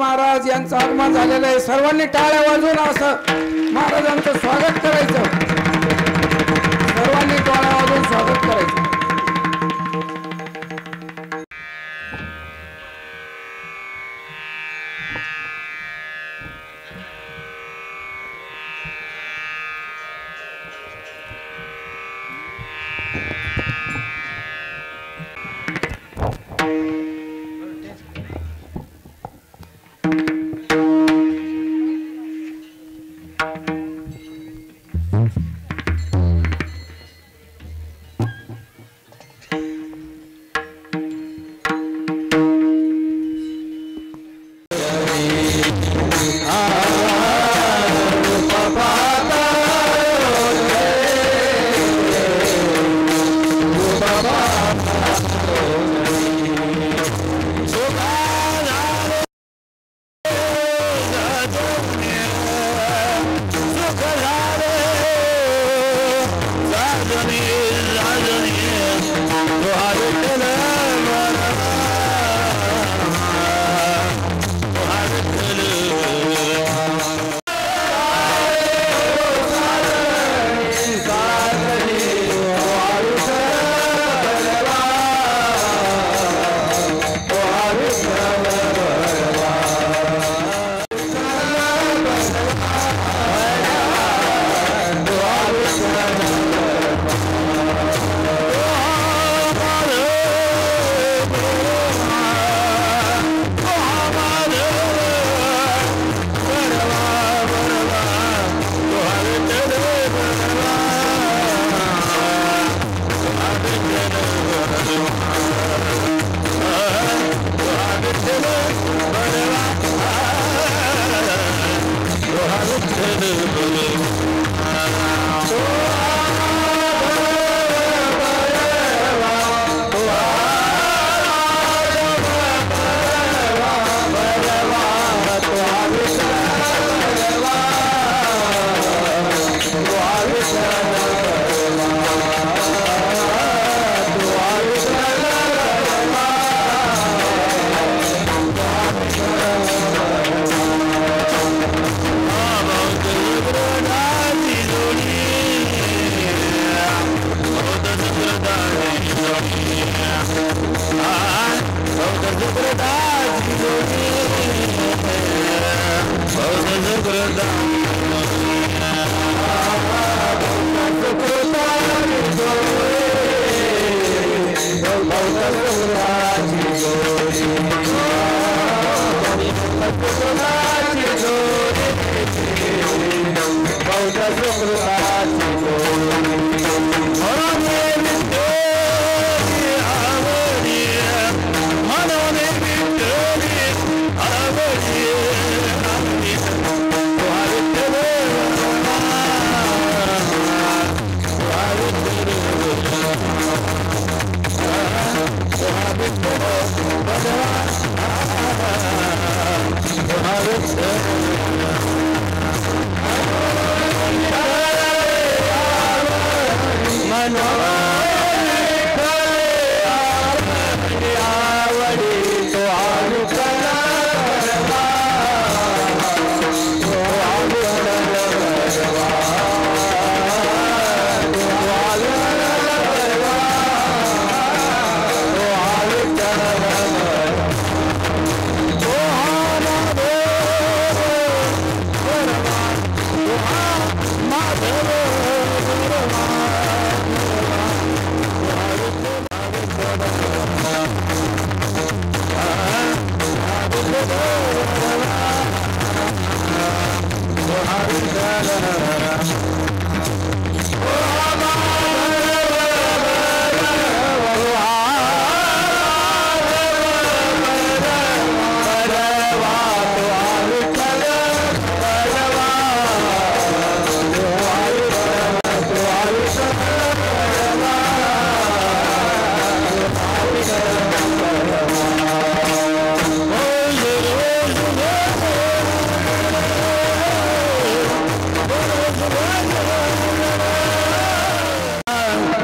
महाराज यांचं आगमन झालेलं आहे. सर्वांनी टाळ्या वाजवून असं महाराजांचं स्वागत करायचं. सर्वांनी टाळ्या वाजवून स्वागत करायचं.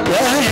भक्ताचा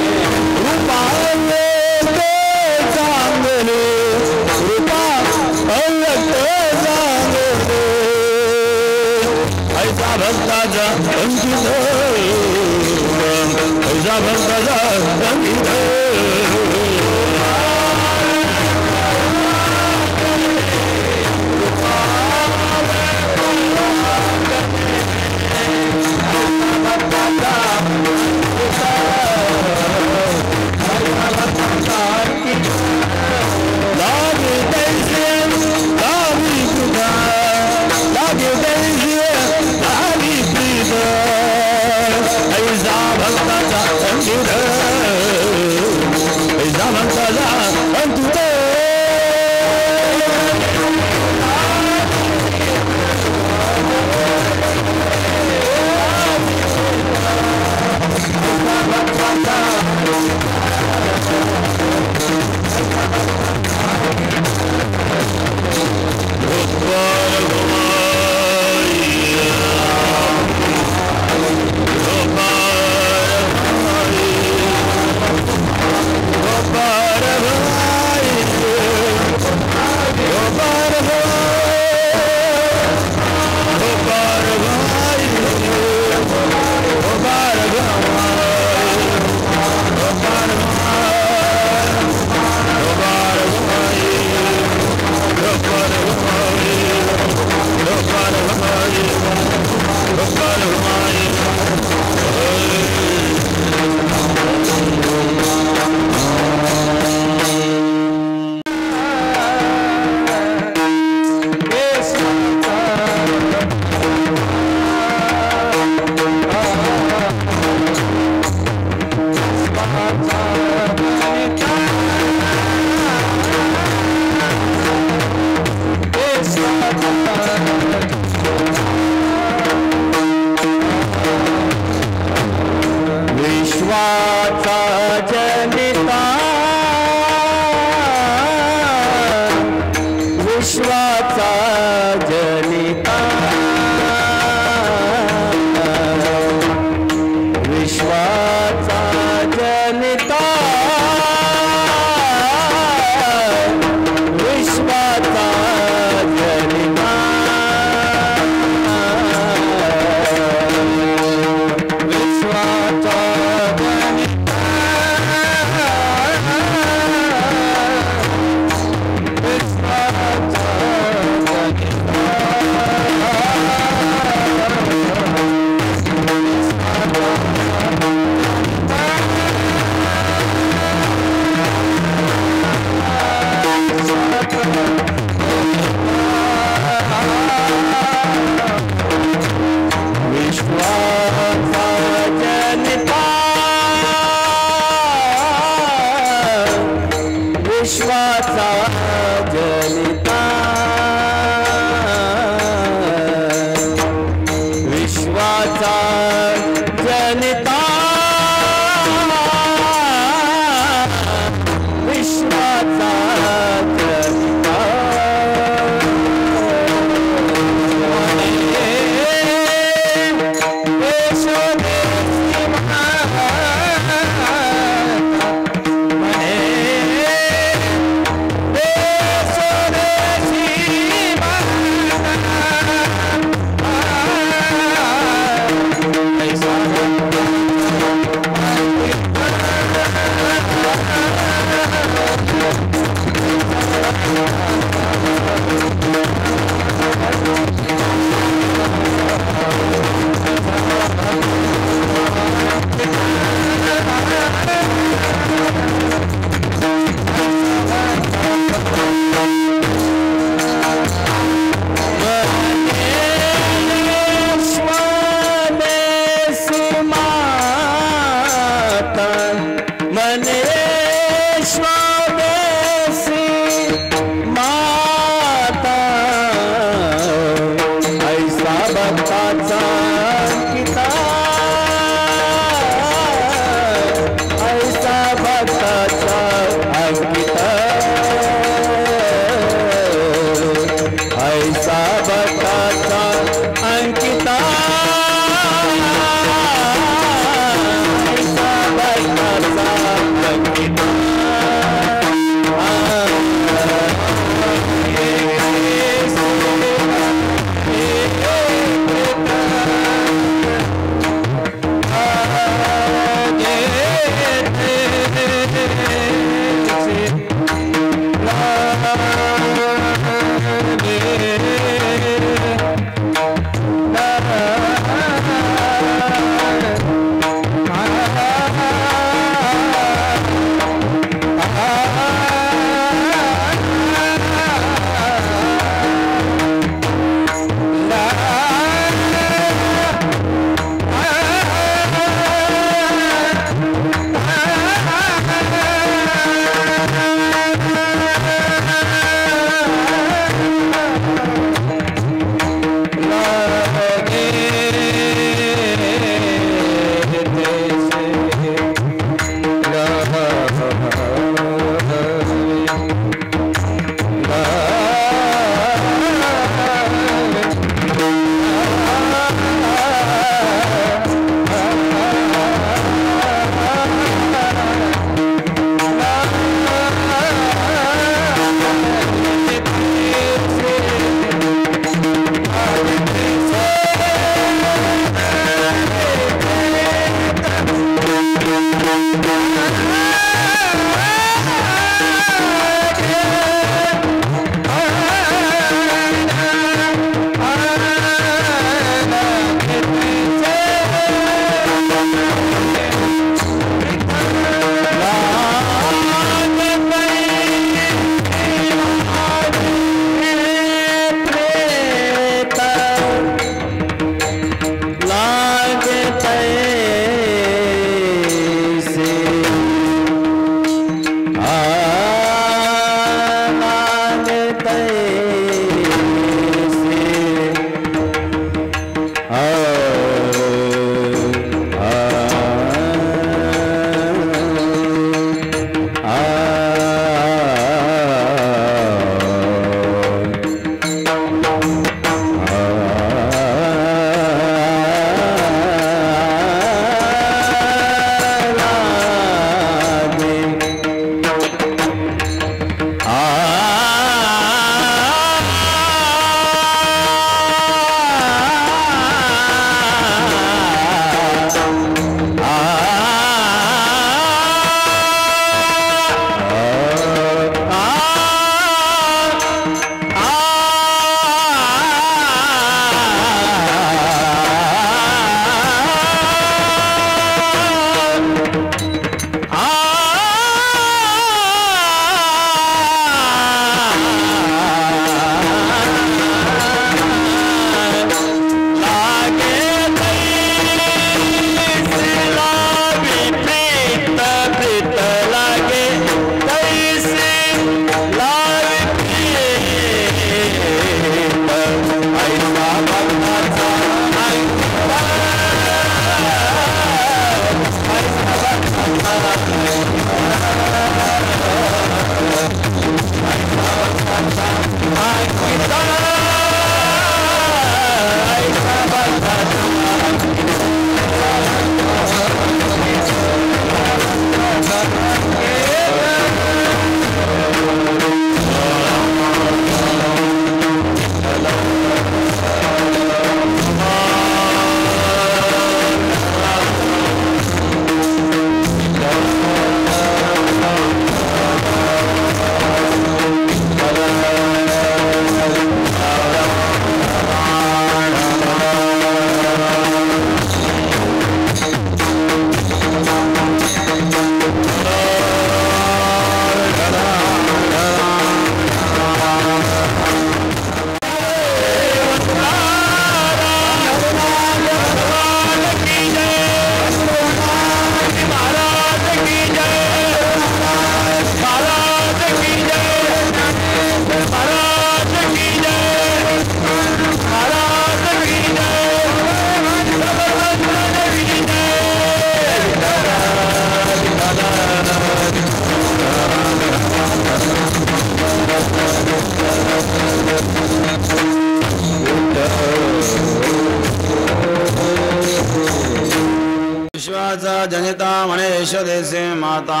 विश्वाचा जनिता मणेश देसे माता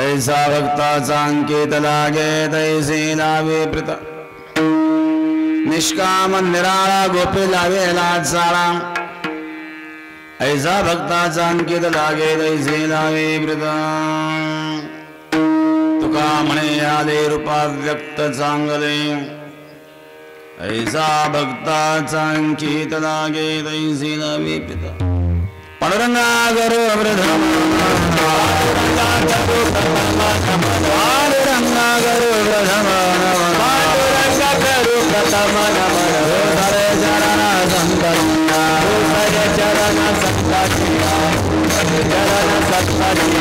ऐसा भक्ताचा अंकित लागे तैसी लावे प्रीत निष्काम निराळा गोपी लावे लाचाळा ऐसा भक्ताचा अंकित लागे तैसी लावे प्रीत तुका म्हणे आले रूपात व्यक्त चांगले ऐसा भक्ताचा अंकित लागे तैसी लावे प्रीत पांडुरंगा करो प्रथम पांडुरंगा करो प्रथम पांडुरंगा करो प्रथम पांडुरंगा करो प्रथम हरे चरण संतचिया हरे चरण संतचिया चरण संतचिया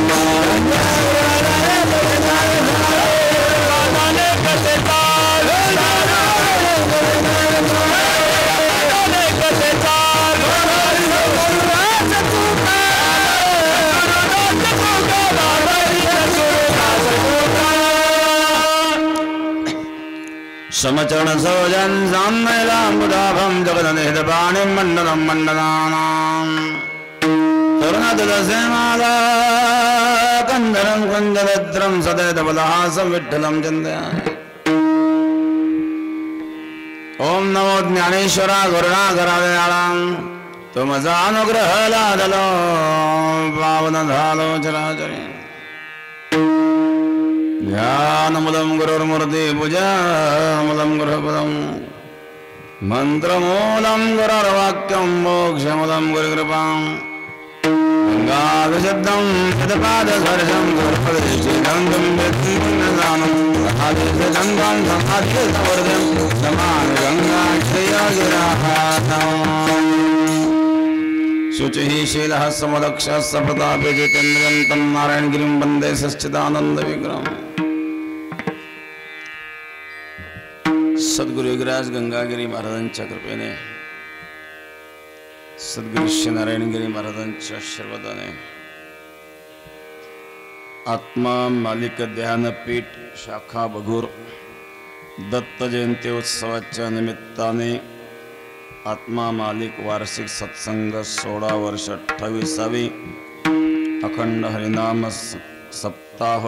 समचरण सौजन साम्यलाम्बुदाभं जगदनिहितपाणिं मण्डलं मण्डलानां तरुणदलसेमाला कन्दरं कुञ्जभद्रं सदैतपदहासं विठ्ठलं चिन्तयामि ॐ नमो ज्ञानेश्वरा गुरुणागरादयाळां तुमचा अनुग्रह लादलो पावन झालो चराचरे ध्यानमुदं गुरुर्मूर्ति पूजामुदं गुरुपदं मन्त्रमूलं गुरुर्वाक्यं मोक्षमुदं गुरुकृपां गङ्गाविशुद्धं शतपादस्पर्शं गुरुपदेशितं पुण्यदानं आदिशचन्द्रं समाधिसवर्धं समान् गङ्गाक्षयगिराहातम् शुचिः शीलः समदक्षः सप्रतापे जितेन्द्रियं तं नारायणगिरिं वन्दे सच्चिदानन्दविग्रहम् सद्गुरु योगीराज गंगागिरी महाराजांच्या कृपेने सद्गुरु श्री नारायणगिरी महाराजांच्या आशीर्वादाने आत्मा मालिक ध्यानपीठ शाखा बघूर दत्त जयंती उत्सवाच्या निमित्ताने आत्मा मालिक वार्षिक सत्संग 16 वर्ष 28वी अखंड हरिनाम सप्ताह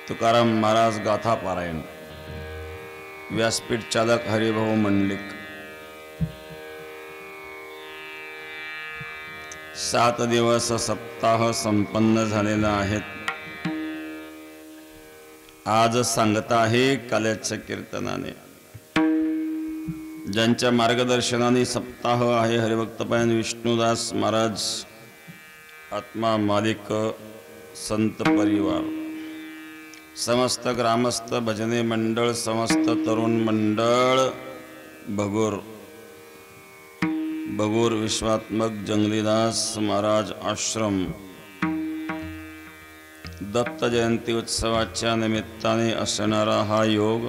तुकाराम महाराज गाथा पारायण व्यासपीठ चालक हरिभाऊ मंडलिक 7 दिवस सप्ताह संपन्न झालेला आहे. आज सांगत आहे काल्याच्या कीर्तनाने ज्यांच्या मार्गदर्शनाने सप्ताह आहे हरिभक्तपायन विष्णुदास महाराज आत्मा मालिक संत परिवार समस्त ग्रामस्थ भजने मंडळ समस्त तरुण मंडळ भगूर विश्वात्मक जंगलीदास महाराज आश्रम दत्त जयंती उत्सवाच्या निमित्ताने असणारा हा योग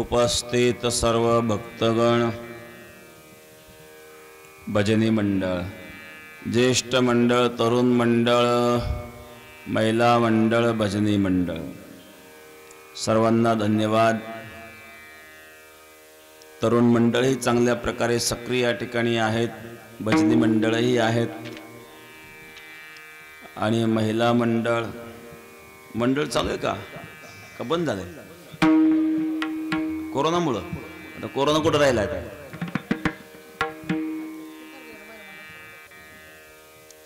उपस्थित सर्व भक्तगण भजनी मंडळ ज्येष्ठ मंडळ तरुण मंडळ महिला मंडळ भजनी मंडळ सर्वांना धन्यवाद. तरुण मंडळही चांगल्या प्रकारे सक्रिय या ठिकाणी आहेत, भजनी मंडळही आहेत आणि महिला मंडळ चालू आहे का बंद झालंय कोरोनामुळं? आता कोरोना कुठं राहिला आता?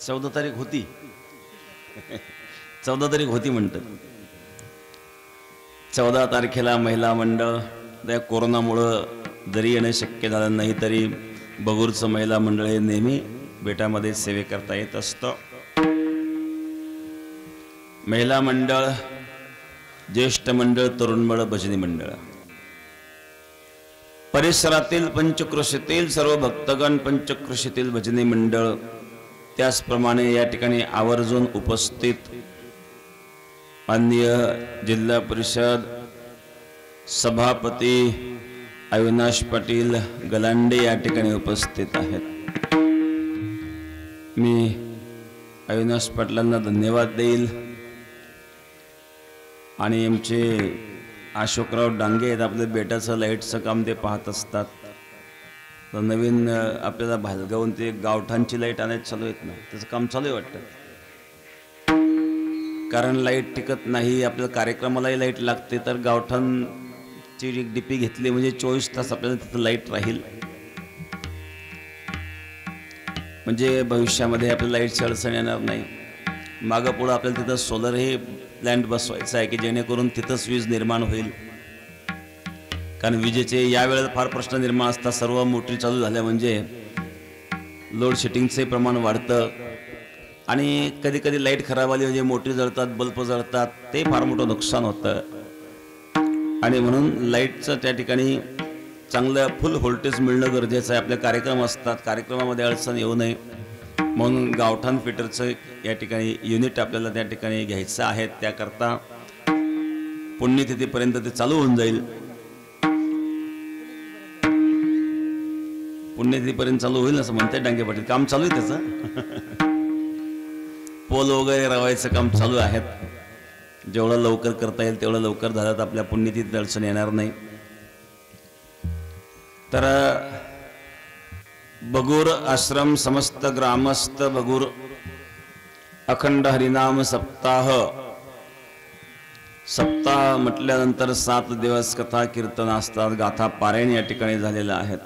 14 तारीख होती 14 तारीख होती म्हणतात. 14 तारखेला महिला मंडळ त्या कोरोनामुळं जरी येणं शक्य झालं नाही तरी बगूरचं महिला मंडळ हे नेहमी बेटामध्ये सेवे करता येत असतं. महिला मंडळ ज्येष्ठ मंडळ तरुण मंडळ भजनी मंडळ परिसरातील पंचक्रोशीतील सर्व भक्तगण पंचक्रोशीतील भजनी मंडळ त्याचप्रमाणे या ठिकाणी आवर्जून उपस्थित अन्य जिल्हा परिषद सभापती अविनाश पाटील गलांडे या ठिकाणी उपस्थित आहेत. मी अविनाश पाटलांना धन्यवाद देईल आणि आमचे अशोकराव डांगे आहेत आपल्या बेटाचं लाईटचं काम ते पाहत असतात. तर नवीन आपल्याला भालगावून ते गावठाणची लाईट आणायचं चालू आहेत ना, त्याचं काम चालू आहे वाटतं. कारण लाईट टिकत नाही, आपल्या कार्यक्रमालाही लाईट लागते. तर गावठाणची एक डीपी घेतली म्हणजे 24 तास आपल्याला तिथं लाईट राहील. म्हणजे भविष्यामध्ये आपल्याला लाईटची अडचण येणार नाही. मागं पुढं आपल्याला तिथं सोलर हे प्लॅन्ट बसवायचं आहे की जेणेकरून तिथंच वीज निर्माण होईल. कारण विजेचे यावेळेला फार प्रश्न निर्माण असतात. सर्व मोटरी चालू झाल्या म्हणजे लोड शेडिंगचे प्रमाण वाढतं आणि कधी कधी लाईट खराब आली म्हणजे मोटरी जळतात, बल्ब जळतात, ते फार मोठं नुकसान होतं. आणि म्हणून लाईटचं त्या ठिकाणी चांगलं फुल व्होल्टेज मिळणं गरजेचं आहे. आपले कार्यक्रम असतात, कार्यक्रमामध्ये अडचण येऊ नये म्हणून गावठाण फिटरचं या ठिकाणी युनिट आपल्याला त्या ठिकाणी घ्यायचं आहे. त्याकरता पुण्यतिथीपर्यंत ते चालू होऊन जाईल. पुण्यतिथीपर्यंत चालू होईल असं म्हणते डांगे पाटील. काम चालू आहे त्याचं. पोल वगैरे रवायचं काम चालू आहेत. जेवढं लवकर करता येईल तेवढं लवकर झालं तर आपल्या पुण्यतिथीत अडचण येणार नाही. तर बगूर आश्रम समस्त ग्रामस्थ बगूर अखंड हरिनाम सप्ताह. सप्ताह म्हटल्यानंतर 7 दिवस कथा कीर्तन असतात, गाथा पारायण या ठिकाणी झालेलं आहेत.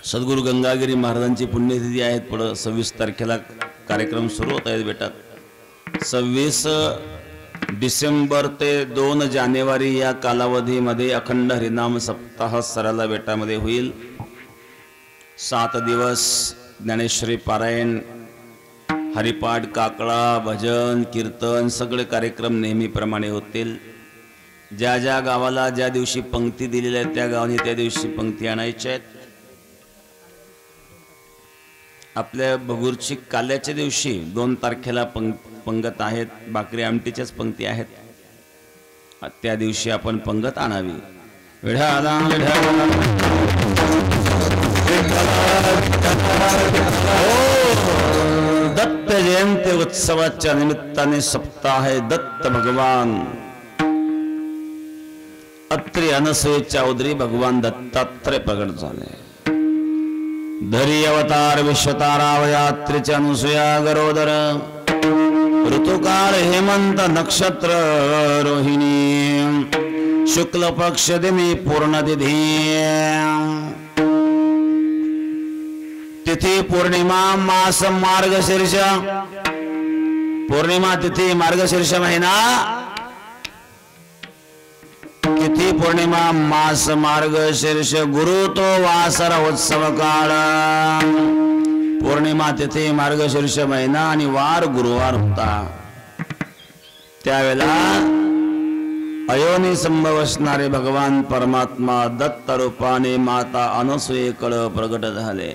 सद्गुरू गंगागिरी महाराजांची पुण्यतिथी आहेत. पुढं 26 तारखेला कार्यक्रम सुरू होत आहेत बेटात. 26 डिसेंबर ते 2 जानेवारी या कालावधीमध्ये अखंड हरिनाम सप्ताह सराला बेटामध्ये होईल. 7 दिवस ज्ञानेश्वरी पारायण, हरिपाठ, काकळा, भजन, कीर्तन सगळे कार्यक्रम नेहमीप्रमाणे होतील. ज्या ज्या गावाला ज्या दिवशी पंक्ती दिलेल्या आहेत त्या गावाने त्या दिवशी पंक्ती आणायच्या आहेत. आपल्या बगूरची काल्याच्या दिवशी 2 तारखेला पंगत आहेत. भाकरी आमटीच्याच पंक्ती आहेत. त्या दिवशी आपण पंगत आणावी. दत्त जयंती उत्सवाच्या निमित्ताने सप्ताह आहे. दत्त भगवान अत्रि अनसूयेच्या उदरी भगवान दत्तात्रय प्रगट झाले. धरी अवतार विश्वतारावयात्रीच्या अनुसूया गरोदर. ऋतुकाळ हेमंत नक्षत्र रोहिणी. शुक्ल पक्ष दिनी पूर्णतिथी. तिथी पौर्णिमा मास मार्गशीर्ष. पौर्णिमा तिथी मार्गशीर्ष महिना. तिथी पौर्णिमा मास मार्गशीर्ष. गुरु तो वासर उत्सव काळ. पौर्णिमा तिथी मार्गशीर्ष महिना आणि वार गुरुवार होता. त्यावेळेला अयोनी संभव असणारे भगवान परमात्मा दत्त रूपाने माता अनसूयेकडे प्रगट झाले.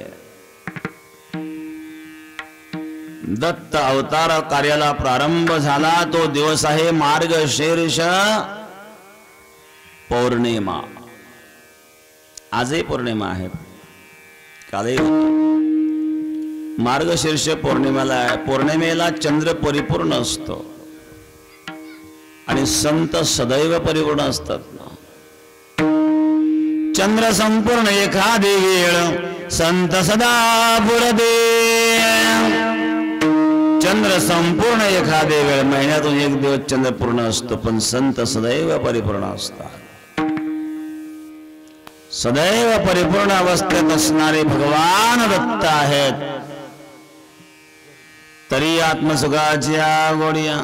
दत्त अवतार कार्याला प्रारंभ झाला तो दिवस आहे मार्गशीर्ष पौर्णिमा. आजही पौर्णिमा आहे, कालही होती. मार्गशीर्ष पौर्णिमेला चंद्र परिपूर्ण असतो आणि संत सदैव परिपूर्ण असतात. चंद्र संपूर्ण एखादी वेळ संत सदा पुरदे. चंद्र संपूर्ण एखादे वेळ महिन्यातून 1 दिवस चंद्र पूर्ण असतो पण संत सदैव परिपूर्ण असतात. सदैव परिपूर्ण अवस्थेत असणारे भगवान दत्त आहेत. तरी आत्मसुखाच्या गोडिया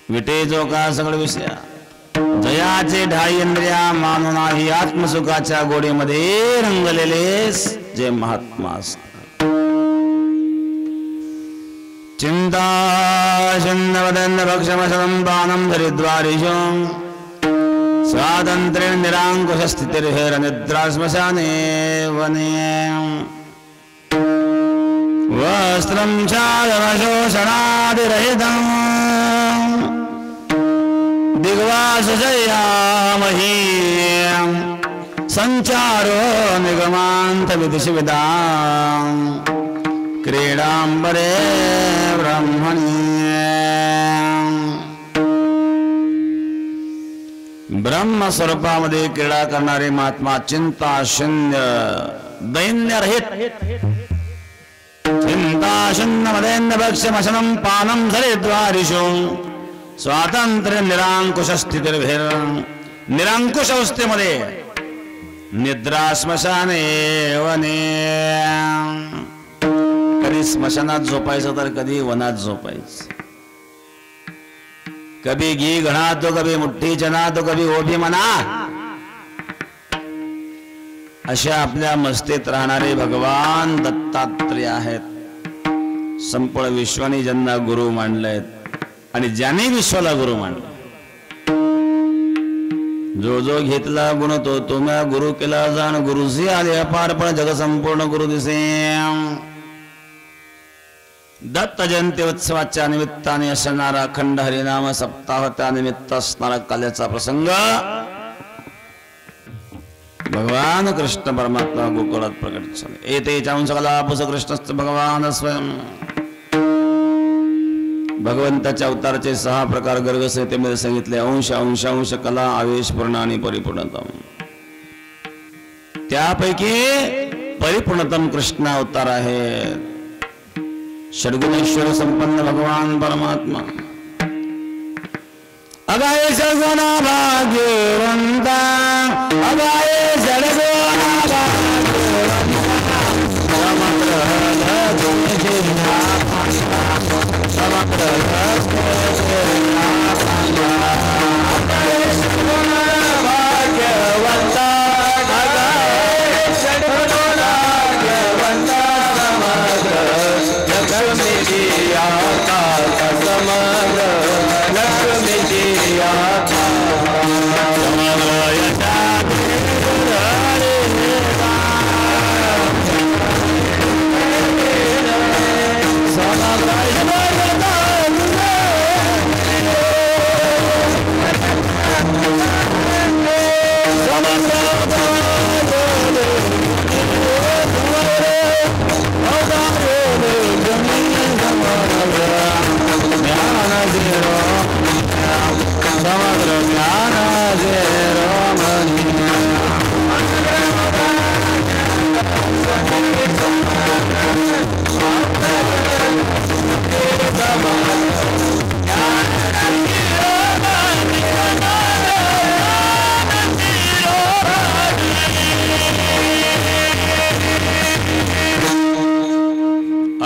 विटेजो का सगळ विषया. जयाचे ढाई इंद्रिया मानू नाही आत्मसुखाच्या गोडीमध्ये रंगलेले जे महात्मा असतात. चिंता शून्यवदन भक्षमशनं पानं धरिद्वारिशं. स्वातंत्र्य निरांकुश स्थितिर्हेर निद्रा श्मशाने वने. वस्त्रं चादरशोषणादिरहितं दिग्वासशय्यामहि. संचारो निगमान्तविदिशिविदां क्रीडाम्बरे ब्रह्मणि. ब्रह्मस्वरूपामध्ये क्रीडा करणारे महात्मा चिंता शून्य दैन्य रहित चिंता शून्य मदैन्य भक्ष्यमशनं पानं झरेद्वारिषु स्वातंत्र्य निरांकुश स्थितिर्भेर निरांकुश अवस्थेमध्ये निद्रा स्मशाने वने कधी स्मशानात झोपायचं तर कधी वनात झोपायचं कभी घी घणा तो कभी मुठ्ठी चना तो कभी ओभी मना अशा आपल्या मस्तीत राहणारे भगवान दत्तात्रेय आहेत संपूर्ण विश्वाने ज्यांना गुरु मानलेत आणि ज्याने विश्वाला गुरु मानलं जो जो घेतला गुण तो तुम्हा गुरु केला जाण गुरुजी आले अपार पण जग संपूर्ण गुरु दिसे दत्त जयंती उत्सवाच्या निमित्ताने असणारा अखंड हरिनाम सप्ताह त्या निमित्त असणारा काल्याचा प्रसंग भगवान कृष्ण परमात्मा गोकुळात प्रकट झाले येते चाऊन सकला पुस कृष्णस्थ भगवान स्वयं भगवंताच्या अवताराचे 6 प्रकार गर्गसंहितेमध्ये सांगितले अंश अंश अंश कला आवेश पूर्ण आणि परिपूर्णतम त्यापैकी परिपूर्णतम कृष्ण अवतार आहे षड्गुणेश्वर संपन्न भगवान परमात्मा अगाये षड्गुणा भाग्यवंता अगाये षड्गुणा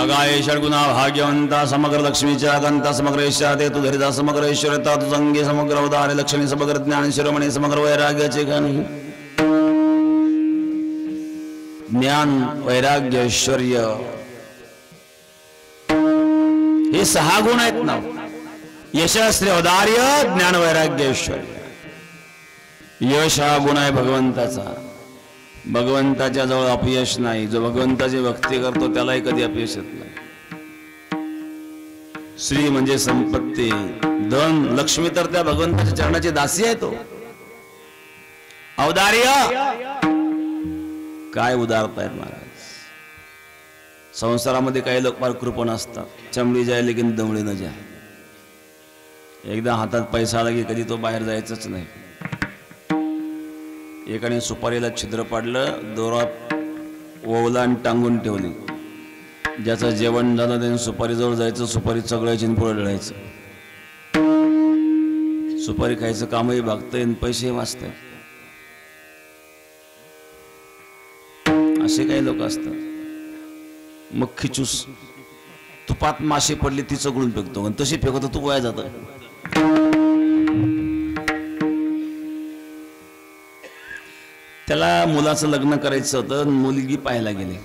अगाये षड्गुणा भाग्यवंता समग्र लक्ष्मीच्या गंता समग्र ईशाते तू धरिता समग्र ऐश्वर्यता तू संगे समग्र उदारे लक्ष्मी समग्र ज्ञान शिरोमणी समग्र वैराग्याचे गाणी ज्ञान वैराग्य ऐश्वर्य हे 6 गुण आहेत ना यशस्वी औदार्य ज्ञान वैराग्य ऐश्वर्य यश हा गुण आहे भगवंताचा भगवंताच्या जवळ अपयश नाही जो भगवंताची भक्ती करतो त्यालाही कधी अपयश येत नाही श्री म्हणजे संपत्ती धन लक्ष्मी तर त्या भगवंताच्या चरणाची दासी आहे तो औदार्य काय उदारतायत महाराज संसारामध्ये काही लोक फार कृपण असतात चमडी जाय लेकिन दमडी न जाय एकदा हातात पैसा आला की कधी तो बाहेर जायचंच नाही एकाने सुपारीला छिद्र पाडलं दोरात ओवला आणि टांगून ठेवली ज्याचं जेवण झालं त्याने सुपारीजवळ जायचं सुपारी चगळायची आणि पुढे ढळायचं सुपारी खायचं कामही भागतंय आणि पैसेही वाचताय असे काही लोक असतात मग खिचूस तुपात माशी पडली ती चगळून फेकतो आणि तशी फेकतो तू वाया जात त्याला मुलाचं लग्न करायचं होतं मुलगी पाहायला गेले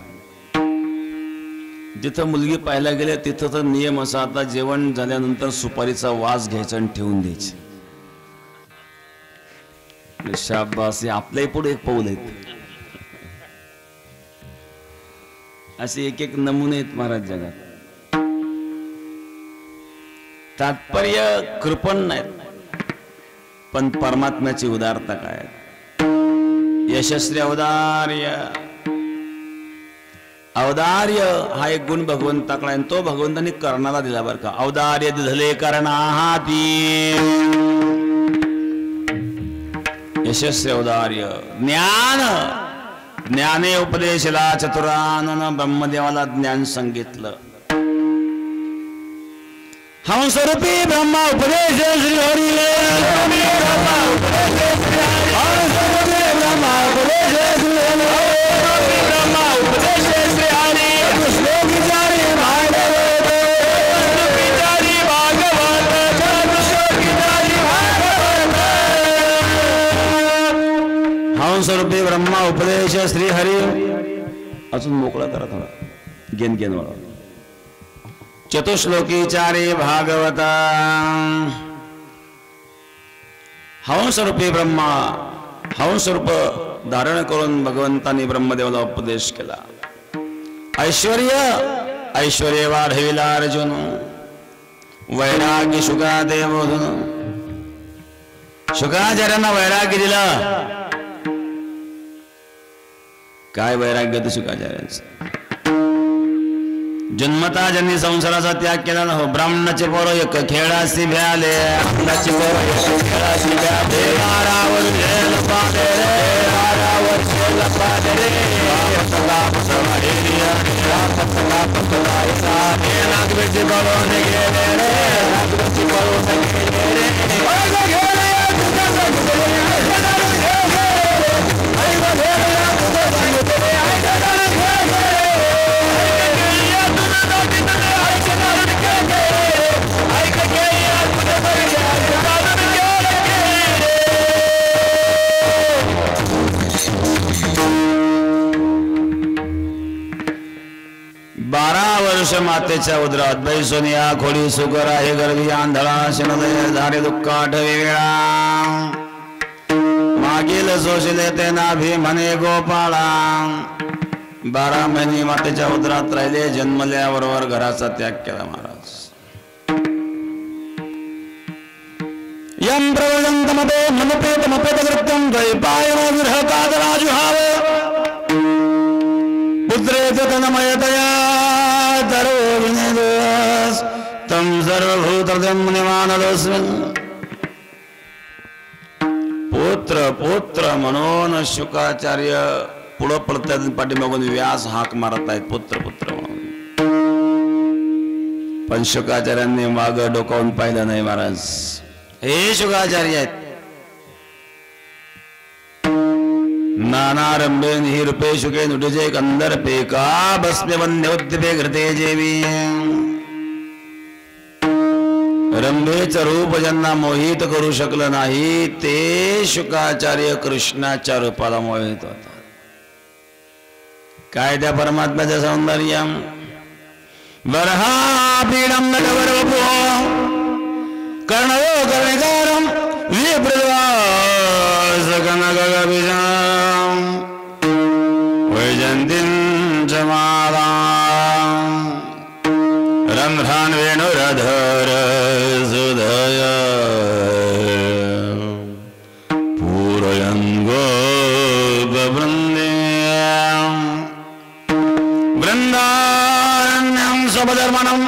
जिथं मुलगी पाहायला गेले तिथं तर नियम असा आता जेवण झाल्यानंतर सुपारीचा वास घ्यायचा आणि ठेवून द्यायचे शाबास आपल्याही पुढे एक पाऊल आहेत असे एक एक नमुने आहेत महाराज जगात तात्पर्य कृपण नाहीत पण परमात्म्याची उदारता काय यशस्वी औदार्य औदार्य हा एक गुण भगवंताकडे आणि तो भगवंतांनी कर्णाला दिला बरं का औदार्य दिधले कर्णा हाती यशस्वी औदार्य ज्ञान ज्ञाने उपदेशला चतुरानन ब्रह्मदेवाला ज्ञान सांगितलं. हंसरूपी ब्रह्मा उपदेश श्री हरी ब्रह्मा उपदेश श्री हरी ब्रह्मा उपदेश श्री हरी ब्रह्मा उपदेश श्री हरी श्लोक जारी भागवत जारी भागवत श्लोक जारी भागवत. हंसरूपी ब्रह्मा उपदेश श्री हरी. अजून मोकळा करा थोडा गेन गेन वाला. चतुश्लोकी चारे भागवता. हंसरूपी ब्रह्मा हंसरूप धारण करून भगवंतांनी ब्रह्मदेवाला उपदेश केला. ऐश्वर्य वाढविला अर्जुन. वैराग्य शुकादेव शुकाचार्यांना वैराग्य दिला. काय वैराग्य होतं शुकाचार्यांचं. जन्मता ज्यांनी संसाराचा त्याग केला ना हो. ब्राह्मणाचे पोरं एक खेळाशी भ्याले ब्राह्मणाचे पोरं एक खेळाशी भ्याले. आरावर झेल पादे रे आरावर झेल पादे रे. पतला पतला हेरिया पतला पतला ऐसा हे नागवेची बळून गेले रे नागवेची बळून गेले रे. मातेच्या उदरात बैसोनिया खोडी सुकर आहे गर्भी आंधळा शनदय झाडे दुःखाट वेगळा. मागील सोशिले ते नाभी म्हणे गोपाळा. 12 महिने मातेच्या उदरात राहिले. जन्मल्याबरोबर घराचा त्याग केला महाराज. यम प्रवदंतमपे मनपेतमपेत कृत्यं द्वैपायनो विरहकादराजुहाव. पुत्रेत तन्मयतया तम सर्वभूतम निमानलोस्मि. पुत्र पुत्र म्हणून शुकाचार्य पुढं पडतात. पाठीमागून व्यास हाक मारत आहेत पुत्र पुत्र म्हणून. पण शुकाचार्यांनी माग डोकावून पाहिलं नाही महाराज. हे शुकाचार्य आहेत. नानारंभे निरूपे शुके नुटिजे कंदर्पे का भस्मे वन्योद्दीपे घृते जेवी. रंभेचं रूप ज्यांना मोहित करू शकलं नाही ते शुकाचार्य कृष्णाच्या रूपाला मोहित होतात. काय त्या परमात्म्याचं सौंदर्य. वरहापीडं नटवरवपो कर्णयो कर्णिकारं विप्रवासकनकगभिजां वैजयन्तीं च मालां रन्ध्रान् वेणुरधर सुधय पूरयन् गोपवृन्दे वृन्दारण्यं स्वपधर्मणं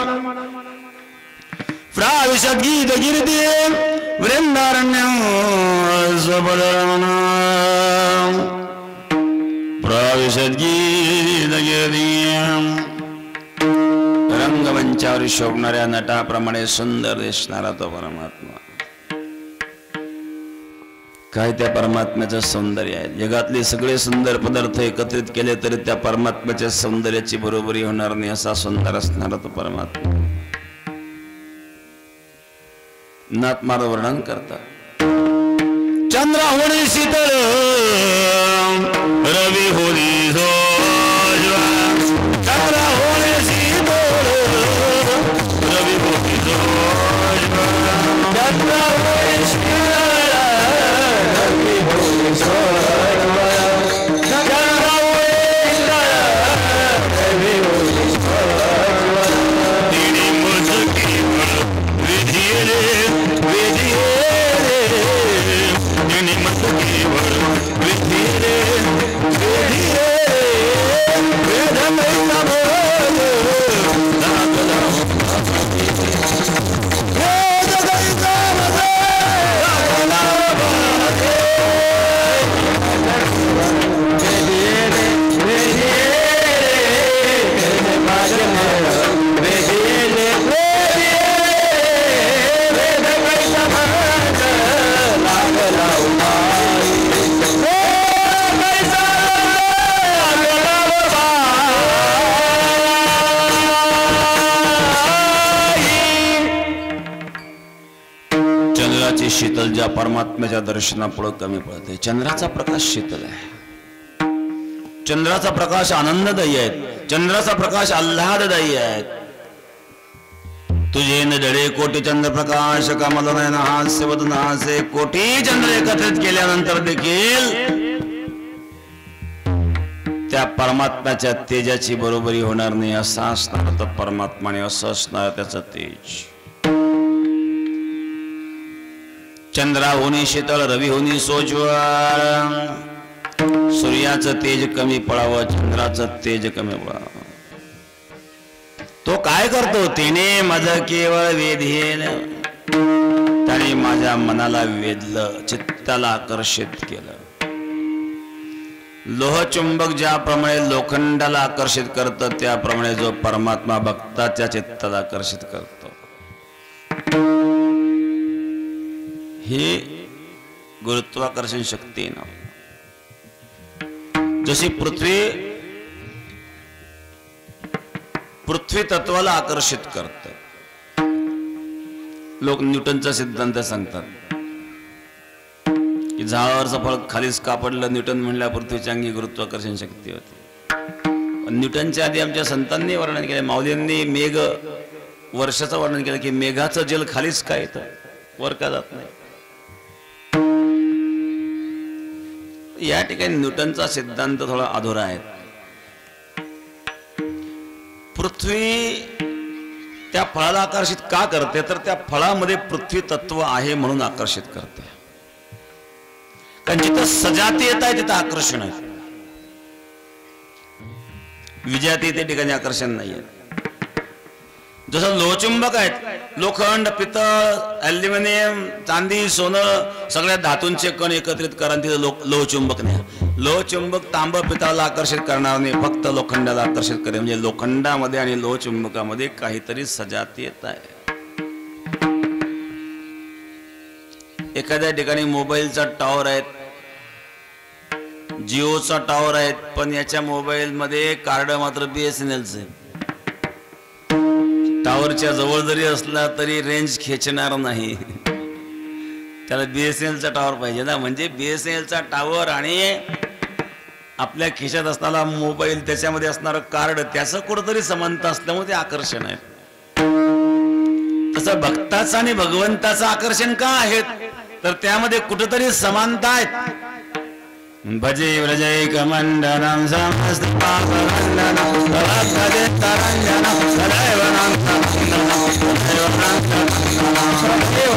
प्राविशद्गीतकीर्ति वृन्दारण्यं स्वपधर्मणं प्राविशद्गीतकीर्ति. रंगमंचावर शोभणाऱ्या नटाप्रमाणे सुंदर दिसणारा तो परमात्मा. काय त्या परमात्म्याचं सौंदर्य आहे. जगातले सगळे सुंदर पदार्थ एकत्रित केले तरी त्या परमात्म्याच्या सौंदर्याची बरोबरी होणार नाही असा सुंदर असणारा तो परमात्मा. नाथ महाराज वर्णन करतात. चंद्र होणे शीतळ रवी होली चंद्र होणे शीतळ रवी होली चंद्र होणे शीतळ रवी होली चंद्र होणे रवी होली तिने मुझकी विधी रे विधी रे तिने मुझकी विधी रे विधी रे शीतल ज्या परमात्म्याच्या दर्शनापुढे कमी पडते. चंद्राचा प्रकाश शीतल आहे, चंद्राचा प्रकाश आनंददायी आहे, चंद्राचा प्रकाश आल्हाददायी आहे. तुझे न डळे कोटी चंद्र प्रकाश कमल नयन हास्य वदन हासे. कोटी चंद्र एकत्रित केल्यानंतर देखील त्या परमात्म्याच्या तेजाची बरोबरी होणार नाही. असा असणार तर परमात्माने, असं असणार त्याचं तेज. चंद्रा होणी शीतळ, रवी होणी सोज्वळ. सूर्याचं तेज कमी पडावं, चंद्राचं तेज कमी पडावं. तो काय करतो? तिने माझं केवळ वेधेन, त्याने माझ्या मनाला वेधलं, चित्ताला आकर्षित केलं. लोहचुंबक ज्याप्रमाणे लोखंडाला आकर्षित करतं, त्याप्रमाणे जो परमात्मा भक्ताच्या चित्ताला आकर्षित करतो. ही गुरुत्वाकर्षण शक्ती ना. जशी पृथ्वी तत्वाला आकर्षित करते. लोक न्यूटनचा सिद्धांत सांगतात की झाडावरचं फळ खालीच कापडलं, न्यूटन म्हणल्या पृथ्वीच्या अंगी गुरुत्वाकर्षण शक्ती होती. न्यूटनच्या आधी आमच्या संतांनी वर्णन केलं, माऊलींनी मेघ वर्षाचं वर्णन केलं की मेघाचं जल खालीच काय येतं, वर का जात नाही. या ठिकाणी न्यूटनचा सिद्धांत थोडा अधुरा आहे. पृथ्वी त्या फळाला आकर्षित का करते? तर त्या फळामध्ये पृथ्वी तत्व आहे म्हणून आकर्षित करते. कारण जिथं सजातीयता आहे तिथं आकर्षण आहे, विजातीय त्या ठिकाणी आकर्षण नाही आहे. जसं लोहचुंबक आहेत, लोखंड, पितळ, ॲल्युमिनियम, चांदी, सोनं, सगळ्या धातूंचे कण एकत्रित करा, तिथं लोहचुंबक नाही. लोहचुंबक तांब पितळाला आकर्षित करणार नाही, फक्त लोखंडाला आकर्षित करेल. म्हणजे लोखंडामध्ये आणि लोहचुंबकामध्ये काहीतरी सजातीयता आहे. एखाद्या ठिकाणी मोबाईलचा टॉवर आहे, जिओचा टॉवर आहे, पण याच्या मोबाईल मध्ये कार्ड मात्र BSNLचं आहे. टॉवरच्या जवळ जरी असला तरी रेंज खेचणार नाही, त्याला BSNLचा टॉवर पाहिजे ना. म्हणजे BSNLचा टॉवर आणि आपल्या खिशात असणारा मोबाईल, त्याच्यामध्ये असणारं कार्ड, त्याचं कुठंतरी समानता असल्यामुळे ते आकर्षण आहे. तसं भक्ताचं आणि भगवंताचं आकर्षण का आहेत? तर त्यामध्ये कुठंतरी समानता आहेत. भजे व्रजैकमण्डनं समस्त पापखण्डनं भवद्भजेतरञ्जनं सदैव नाथनन्दनं सदैव नाथनन्दनं सदैव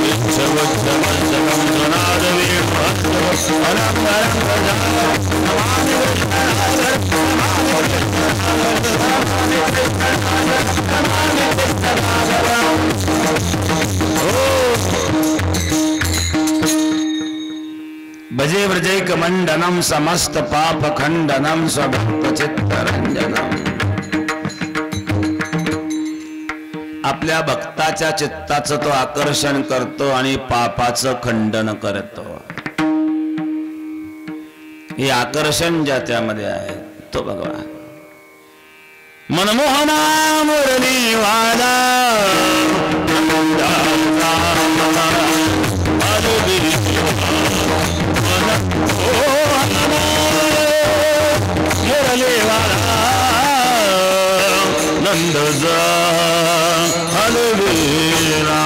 विच्छवच्छवच्छकं सुनादवीर्भवस्तु अनम्बरं प्रजालं नमामि कृष्णनाथं नमामि कृष्णनाथं नमामि कृष्णनाथं नमामि कृष्णनाथं. भजे व्रजैकमण्डनं समस्त पापखण्डनं स्वभक्तचित्तरञ्जनं. आपल्या भक्ताच्या चित्ताचं तो आकर्षण करतो आणि पापाचं खंडन करतो. हे आकर्षण ज्या त्यामध्ये आहे तो भगवान. मनमोहना मुरलीवाला मुरलीवाला नंद जा हलवीरा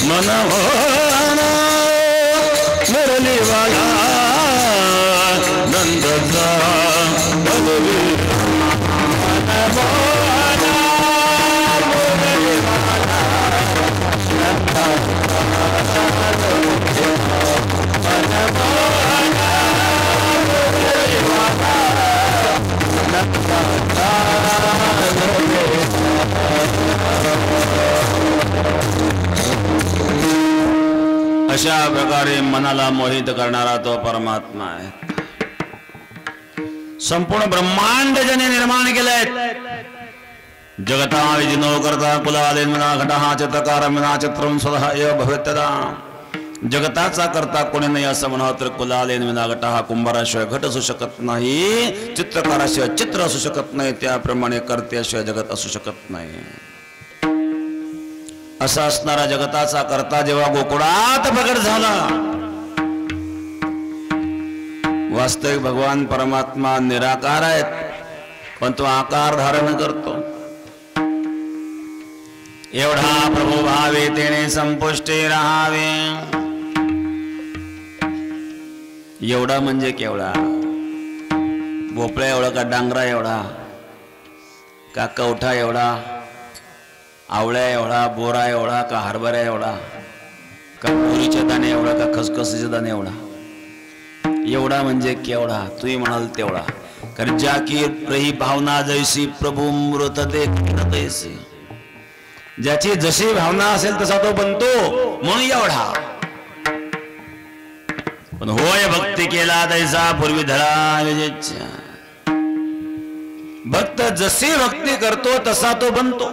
मनमोहना मुरलीवाला नंदजा बलवीरा मनमोहना मुरलीवाला नंदजा अशा प्रकारे मनाला मोहित करणारा तो परमात्मा आहे. संपूर्ण ब्रह्मांड ज्याने निर्माण केलंय. जगता विजिनो करता कुलाले मना घटहा चित्रकार मना चित्रम स्वतः एव भवेत्तदा. जगताचा करता कोणी नाही असं म्हणावं तर कुलाले विना घटहा, कुंभाराशिवाय घट असू शकत नाही, चित्रकाराशिवाय चित्र असू शकत नाही, त्याप्रमाणे कर्त्याशिवाय जगत असू शकत नाही. असा असणारा जगताचा करता जेव्हा गोकुळात प्रकट झाला, वास्तविक भगवान परमात्मा निराकार आहेत, पण तो आकार धारण करतो. एवढा प्रभू भावे तेने संपुष्टे राहावे. एवढा म्हणजे केवढा? भोपळा एवढा का डांगरा एवढा का कवठा एवढा, आवळ्या एवढा, बोरा एवढा का हरभरा एवढा का तुरीचे दाणे एवढा का खसखसीचे दाणे एवढा? एवढा म्हणजे केवढा? तुम्ही म्हणाल तेवढा. कारण ज्या की रही भावना जैसी प्रभू मृत तैसी, ज्याची जशी भावना असेल तसा तो बनतो, म्हणून एवढा. पण होय भक्ती केला तैसा पूर्वी धरा विजेच्छा. भक्त जशी भक्ती करतो तसा तो बनतो.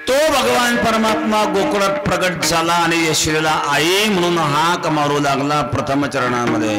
तो भगवान परमात्मा गोकुळात प्रगट झाला आणि यशोदेला आई म्हणून हाक मारू लागला प्रथम चरणामध्ये.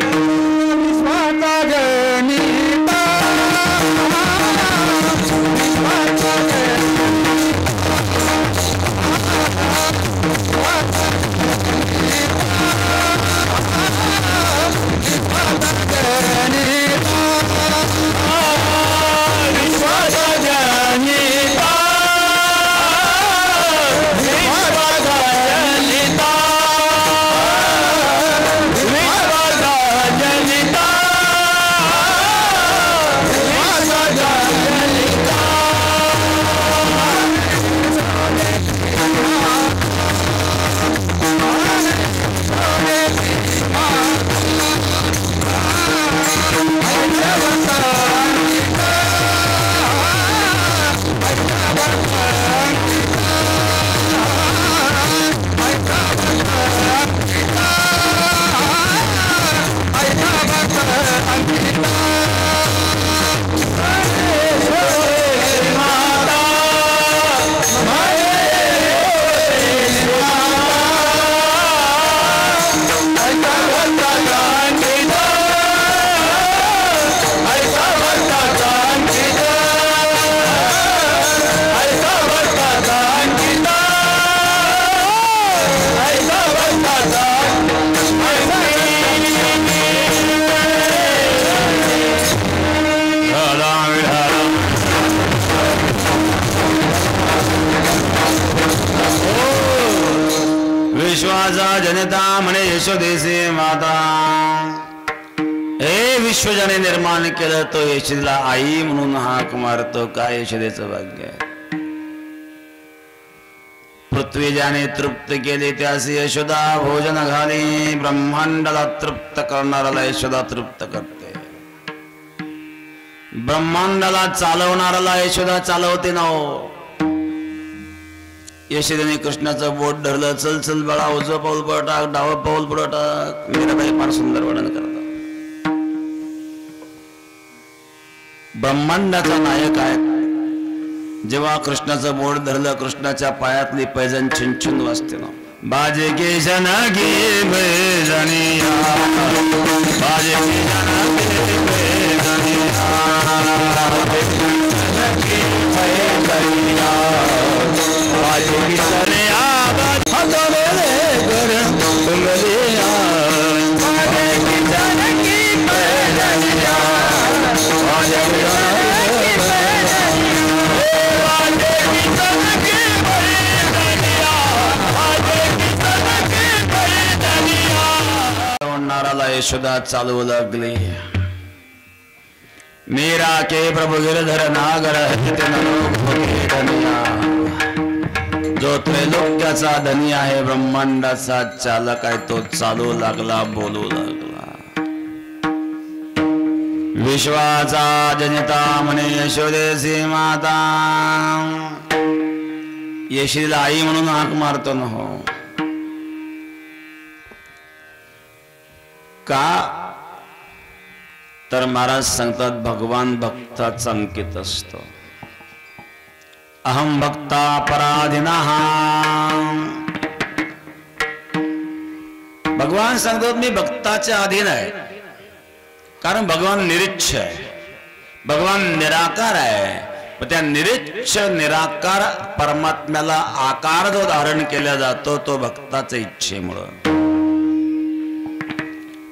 जनता म्हणे यशोदेसी माता. हे विश्वजने निर्माण केलं तो यशोदेला आई म्हणून हाक मारतो. काय यशोदेचं भाग्य आहे. पृथ्वी ज्याने तृप्त केले त्यासी यशोदा भोजन घाली. ब्रह्मांडाला तृप्त करणाऱ्याला यशोदा तृप्त करते. ब्रह्मांडाला चालवणाऱ्याला यशोदा चालवते ना. यशोदेने कृष्णाचं बोट धरलं. चल चल बाळा, उजवं पाऊल पुढं टाक, डावं पाऊल पुढं टाक. मीराबाई फार सुंदर वर्णन करतात. ब्रह्मांडाचा नायक आहे. जेव्हा कृष्णाचं बोट धरलं, कृष्णाच्या पायातली पैजण छिनछिन वाजते ना. बाजे के जनगी पैजनिया, बाजे के जनगी पैजनिया, जनगी पैजनिया, बाजे की सरिया हथोले लेकर उंगलियां, बाजे की जनगी पैजनिया, बाजे की जनगी पैजनिया, बाजे की जनगी पैजनिया, बाजे की जनगी पैजनिया. नाराला यशोदा चालवू लागली. मीरा के प्रभु गिरधर नागर धनिया. जो त्रैलोक्याचा धनी आहे, ब्रह्मांडाचा चालक आहे, तो चालू लागला, बोलू लागला. विश्वाचा जनिता म्हणे यशोदेसी माता. यशोदेला आई म्हणून हाक मारतो ना. हो, का तर महाराज सांगतात भगवान भक्ताचा अंकित असतो. अहम भक्ता पराधीनः. भगवान सांगतात मी भक्ताच्या अधीन आहे, कारण भगवान निरीच्छ आहे, भगवान निराकार आहे. त्या निरीच्छ निराकार परमात्म्याला आकार जो धारण केला जातो तो भक्ताच्या इच्छेमुळं.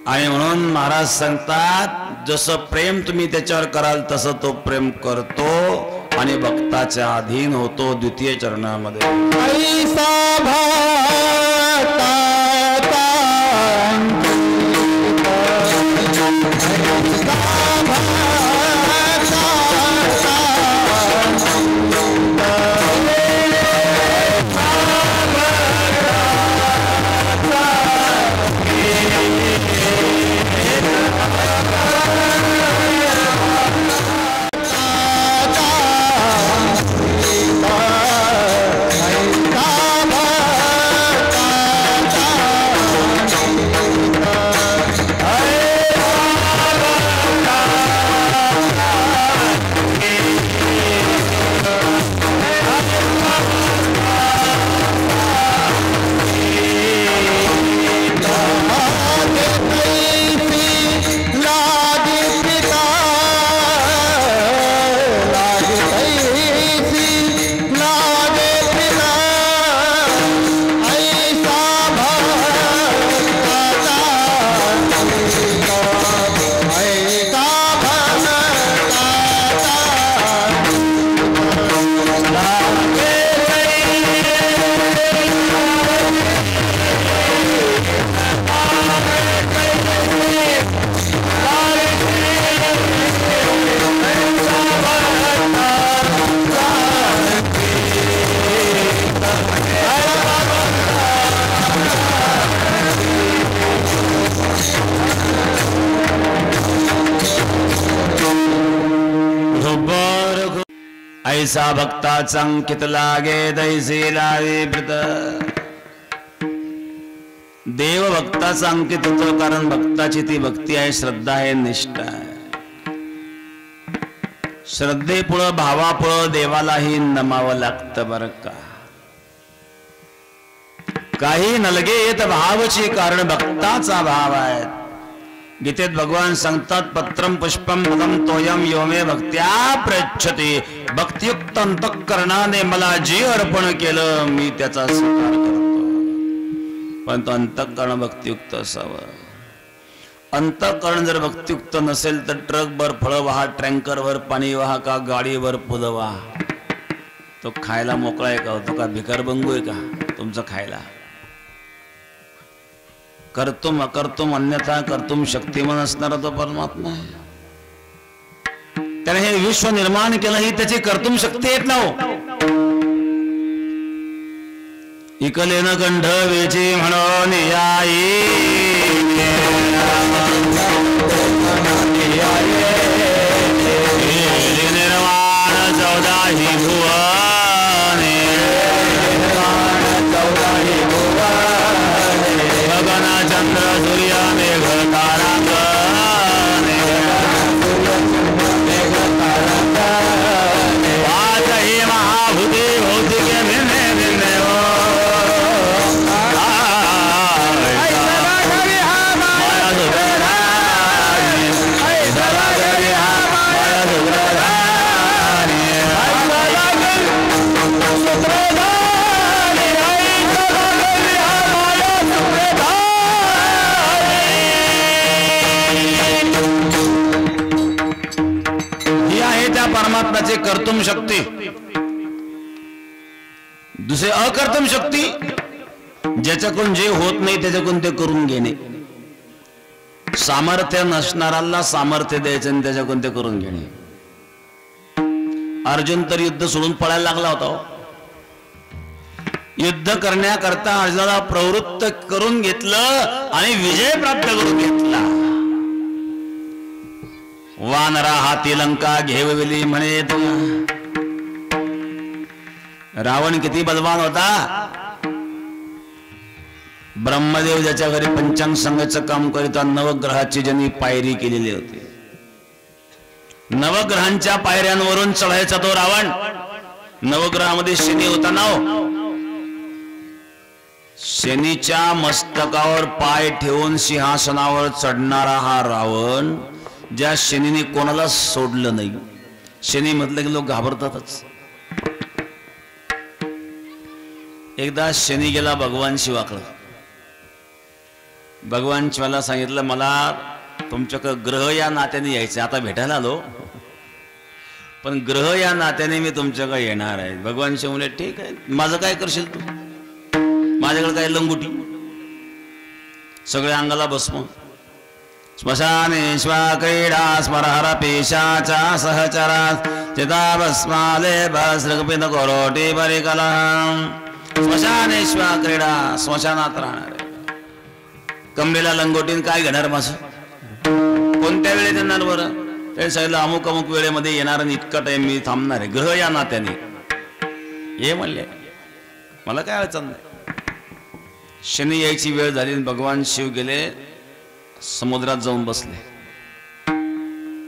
आणि म्हणून महाराज सांगतात जसं प्रेम तुम्ही त्याच्यावर कराल तसं तो प्रेम करतो आणि भक्ताच्या अधीन होतो. द्वितीय चरणामध्ये ऐसा भक्ताचा अंकित लागे दैसे लावे व्रत. देव भक्ताचा अंकित होतो, कारण भक्ताची ती भक्ती आहे, श्रद्धा आहे, निष्ठा आहे. श्रद्धेपुढं भावापुढं देवालाही नमावं लागतं बरं का. काही नलगे येत भावची, कारण भक्ताचा भाव आहे. गीतेत भगवान सांगतात पत्रम पुष्पम पदम तोयम यो मे भक्त्या प्रयच्छति. भक्तियुक्त अंतःकरणाने मला जे अर्पण केलं मी त्याचा स्वीकार करतो, पण तो अंतःकरण भक्तियुक्त असावं. अंतःकरण जर भक्तियुक्त नसेल तर ट्रकभर फळं वाहा, टँकरभर पाणी वाहा का गाडीभर फुलं वाहा, तो खायला मोकळा आहे का? होतो का भिकार बंगू आहे का तुमचं खायला? कर्तुम अकर्तुम अन्यथा कर्तुम शक्तिमान असणारा तो परमात्मा आहे. त्याने हे विश्व निर्माण केलं, ही त्याची कर्तुम शक्ती येत ना हो. इकलेन कंठ वेची म्हणून याई निर्माण 14 भुवने गगना चंद्र सूर्य मेघ तारांगणे पाच ही महाभूते भौतिके भिन्ने भिन्ने परमात्म्याची कर्तुम शक्ती. दुसरी अकर्तुम शक्ती, ज्याच्याकडून जे होत नाही त्याच्याकडून ते करून घेणे. सामर्थ्य नसणाऱ्याला सामर्थ्य द्यायचं आणि त्याच्याकडून ते करून घेणे. अर्जुन तर युद्ध सोडून पळायला लागला होता. युद्ध करण्याकरता अर्जुनाला प्रवृत्त करून घेतलं आणि विजय प्राप्त करून घेतला. वानरा हाती लंका घेवली म्हणे. रावण किती बलवान होता. ब्रह्मदेव ज्याच्या घरी पंचांग सांगायचं काम करीत नवग्रहाची ज्यांनी पायरी केलेली होती, नवग्रहांच्या पायऱ्यांवरून चढायचा तो रावण. नवग्रहामध्ये शनी होता ना, शनीच्या मस्तकावर पाय ठेवून सिंहासनावर चढणारा हा रावण, ज्या शनीने कोणाला सोडलं नाही. शनी म्हटलं की लोक घाबरतातच. एकदा शनी गेला भगवान शिवाकडे. भगवान शिवाला सांगितलं, मला तुमच्याकडे ग्रह या नात्याने यायचं. आता भेटायला आलो, पण ग्रह या नात्याने मी तुमच्याकडे येणार आहे. भगवान शिव म्हणले, ठीक आहे, माझं काय करशील तू? माझ्याकडे काय लंगुटी, सगळ्या अंगाला भस्म. स्मशानेश्वा क्रीडा स्मरहर पेशाचा सहचरा चिता भस्माले भस्रकपित कोरोटी परिकला. स्मशानेश्वा क्रीडा, स्मशानात राहणार आहे. कमरेला लंगोटीन काय घेणार माझं? कोणत्या वेळेत येणार बरं? ते सांगितलं, अमुक अमुक वेळेमध्ये येणार आणि इतका टाइम मी थांबणार आहे. ग्रह या नात्याने ये म्हणले, मला काय अडचण नाही. शनी यायची वेळ झाली, भगवान शिव गेले समुद्रात जाऊन बसले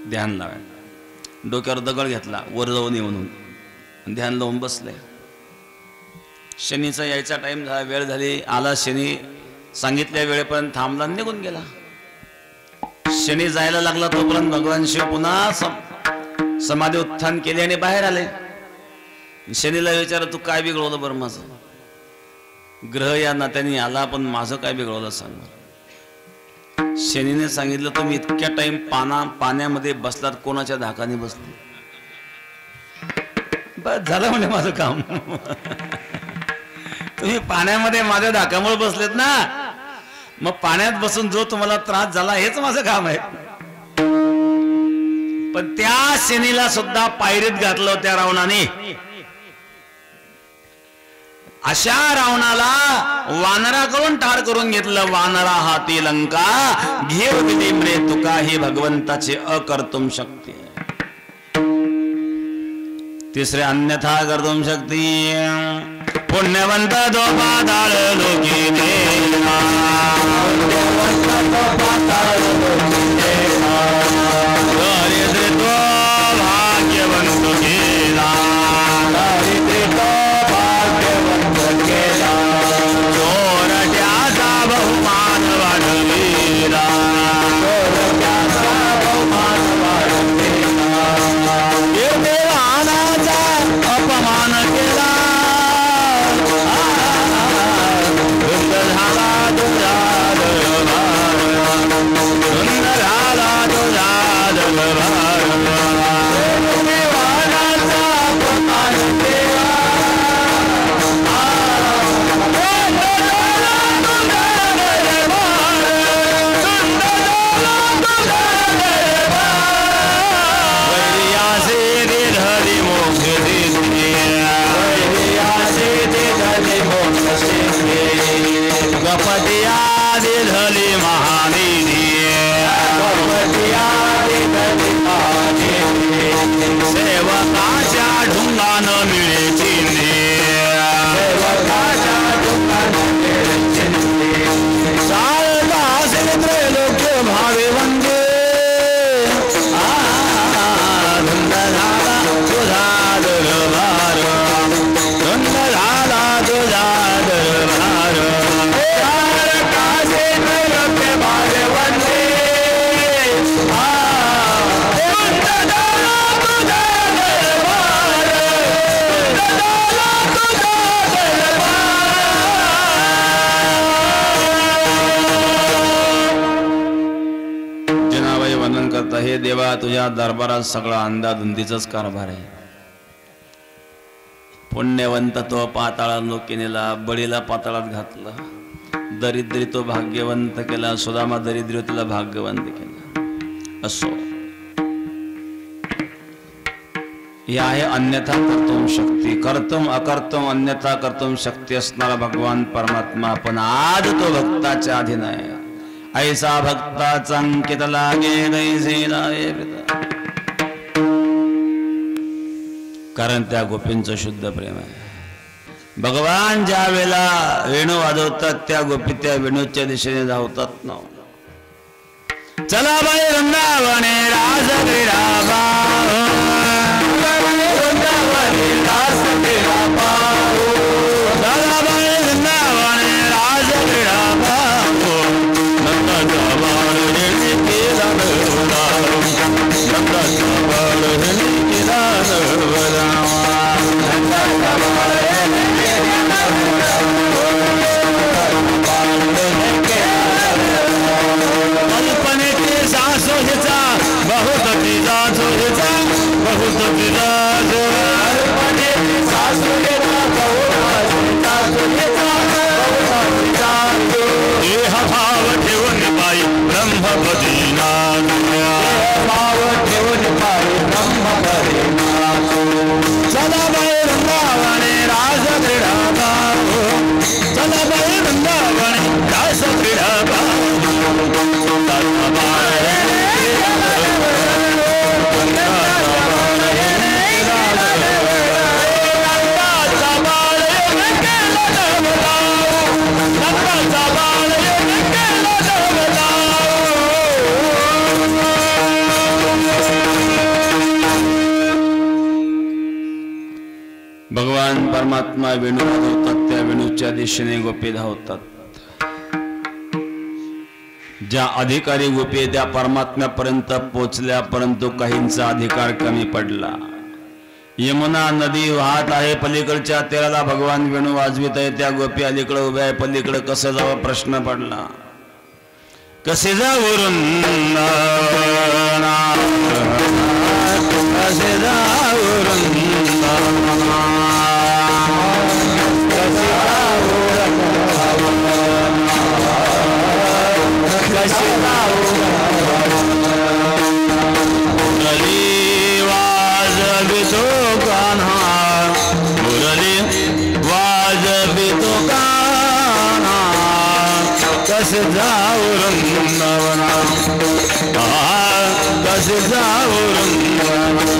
ध्यान लावायला. डोक्यावर दगड घेतला, वर जाऊन ये म्हणून ध्यान लावून बसले. शनीचा यायचा टाइम झाला, वेळ झाली, आला शनी. सांगितल्या वेळेपर्यंत थांबला, निघून गेला. शनी जायला लागला तोपर्यंत भगवान शिव पुन्हा समाधी उत्थान केले आणि बाहेर आले. शनीला विचारलं, तू काय बिघडवलं बरं माझं? ग्रह या नात्याने आला, पण माझं काय बिघडवलं सांग. शनीने सांगितलं, तुम्ही इतक्या टाइम पाण्यामध्ये बसलात, कोणाच्या धाकाने बसले? बस झालं म्हणजे माझं काम. तुम्ही पाण्यामध्ये माझ्या धाकामुळे बसलेत ना, मग पाण्यात बसून जो तुम्हाला त्रास झाला हेच माझं काम आहे. पण त्या शनीला सुद्धा पायरीत घातलं त्या रावणाने. अशा रावणाला वानराकडून ठार करून घेतलं. वानरा हाती लंका घेऊ दिली म्रे तुका, ही भगवंताची अकर्तुम शक्ती. तिसरे अन्यथा कर्तुम शक्ती. पुण्यवंत जो पाताळ लोकी देवा, दरिद्र तो भाग्यवंत केला, चोरट्याचा बहुमान वाढविला, देवानाचा अपमान केला. हे देवा, तुझ्या दरबारात सगळा अंधाधुंदीचाच कारभार आहे. पुण्यवंत तो पाताळा लोकी नेला, बळीला पाताळात घातलं. दरिद्री तो भाग्यवंत केला, सुदामा दरिद्री तुला भाग्यवंत केला. असो, ही आहे अन्यथा कर्तुम शक्ती. कर्तुम अकर्तुम अन्यथा कर्तुम शक्ती असणारा भगवान परमात्मा, पण आज तो भक्ताच्या अधीन आहे. ऐसा भक्ताचा अंकित लागे दैसे लागे पिता. कारण त्या गोपींचं शुद्ध प्रेम आहे. भगवान ज्या वेळेला वेणू वाजवतात त्या गोपी त्या वेणूच्या दिशेने धावतात ना. चला बाई वृंदावने रास क्रीडा पाहू, वृंदावने रास क्रीडा पाहू, चला बाई वृंदावने रास क्रीडा पाहू. नंदाचा बाळ हेळी केला नवलारू, नंदाचा बाळ हेळी केला नवलारू, नंदाचा बाळ हेळी केला नवलारू. कल्पनेचे सासोहीचा बहुत तिचा सोहीचा बहुत तिचा कल्पनेचे सासोहीचा बहुत तिचा सोहीचा बहुत तिचा देह भाव ठेवून पायी ब्रह्मपदी नाथ, भाव ठेवून पायी ब्रह्मपदी नाथ. चला बाई वृंदावने रास क्रीडा पाहू, चला बाई वृंदावने रास क्रीडा पाहू. भगवान परमात्मा वेणू वाजवतात त्या वेणूच्या दिशेने गोपी धावतात. ज्या अधिकारी गोपी त्या परमात्म्यापर्यंत पोचल्या, परंतु काहींचा अधिकार कमी पडला. यमुना नदी वाहत आहे पलीकडच्या तीराला, भगवान वेणू वाजवित आहे, त्या गोपी अलीकडे उभ्या आहे. पलीकडे कसं जावं प्रश्न पडला. कसे जावरून कसे जावरून मुरली वाजवितो कान्हा, मुरली वाजवितो कान्हा, कसे जाऊ वृंदावना, कसे जाऊ वृंदावना.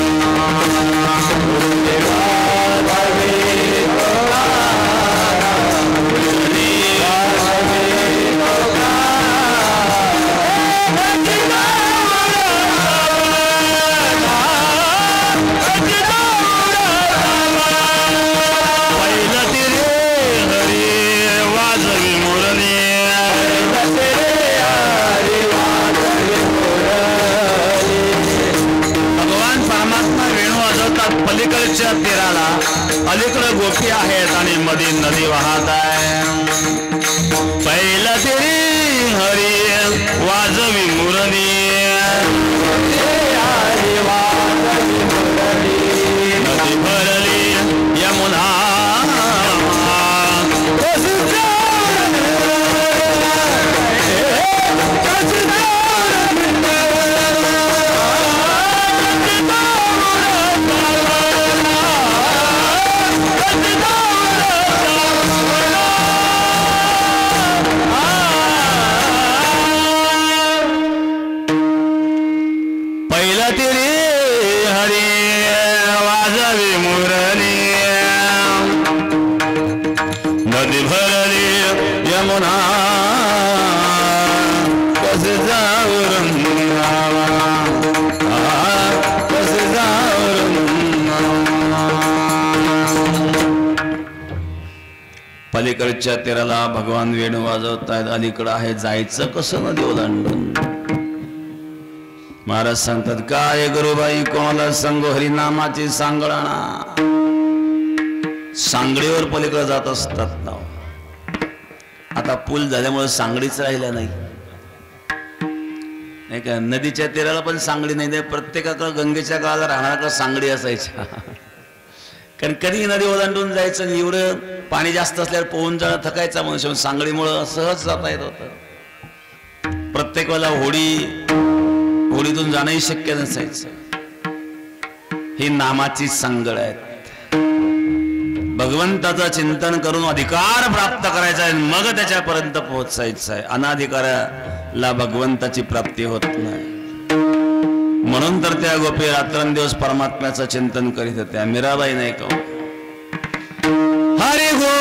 पलीकडच्या तीराला अलीकडे गोपी आहेत आणि मध्ये नदी वाहत आहे. पहिला तिरी हरी वाजवी मुरली, नदी भरली यमुना. नदी भरली यमुना, कसे जाऊ वृंदावना, कसे जाऊ वृंदावना. पलीकडच्या तीराला भगवान वेणू वाजवत आहेत, अलीकडं आहे जायचं कसं नदी ओलांडून. महाराज सांगतात काय गुरुबाई कोणाला सांगू हरिनामाची सांगळणा. सांगडीवर पलीकडे जात असतात ना. आता पूल झाल्यामुळे सांगडीच राहिल्या नाही का. नदीच्या तीराला पण सांगडी नाही. प्रत्येकाकडे गंगेच्या काळाला राहणाऱ्याकडे सांगडी असायच्या. कारण कधी नदी ओलांडून जायचं आणि एवढं पाणी जास्त असल्यावर पोहून जाणं थकायचा मनुष्य. सांगडीमुळं सहज जाता येत होतं. प्रत्येक वेळेला होडीतून जाणंही शक्य नसायचं. ही नामाची सांगड आहे. भगवंताचं चिंतन करून अधिकार प्राप्त करायचा आहे, मग त्याच्यापर्यंत पोहोचायचं आहे. अनाधिकाराला भगवंताची प्राप्ती होत नाही. म्हणून तर त्या गोपी रात्रंदिवस परमात्म्याचं चिंतन करीत होत्या. मीराबाई नाही का हरी गो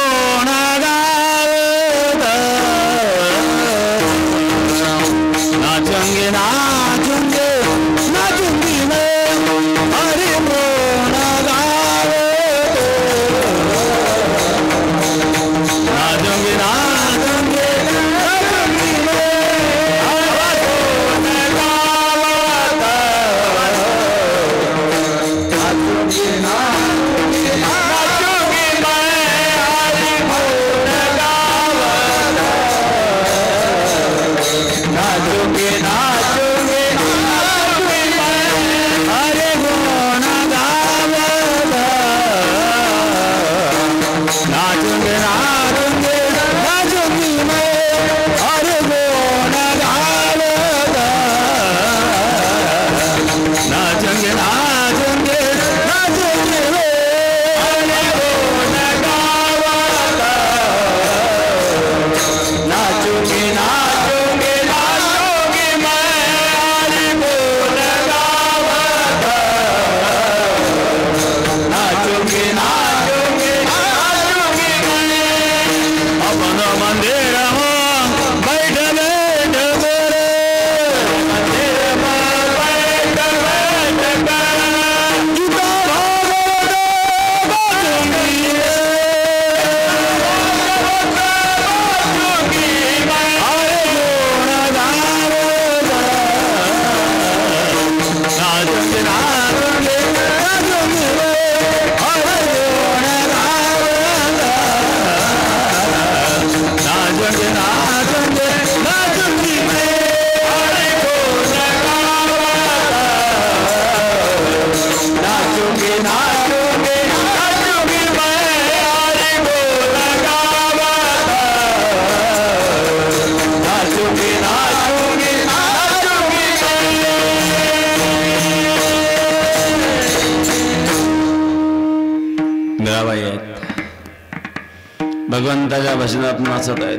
भगवंताच्या भजनात नाचत आहेत.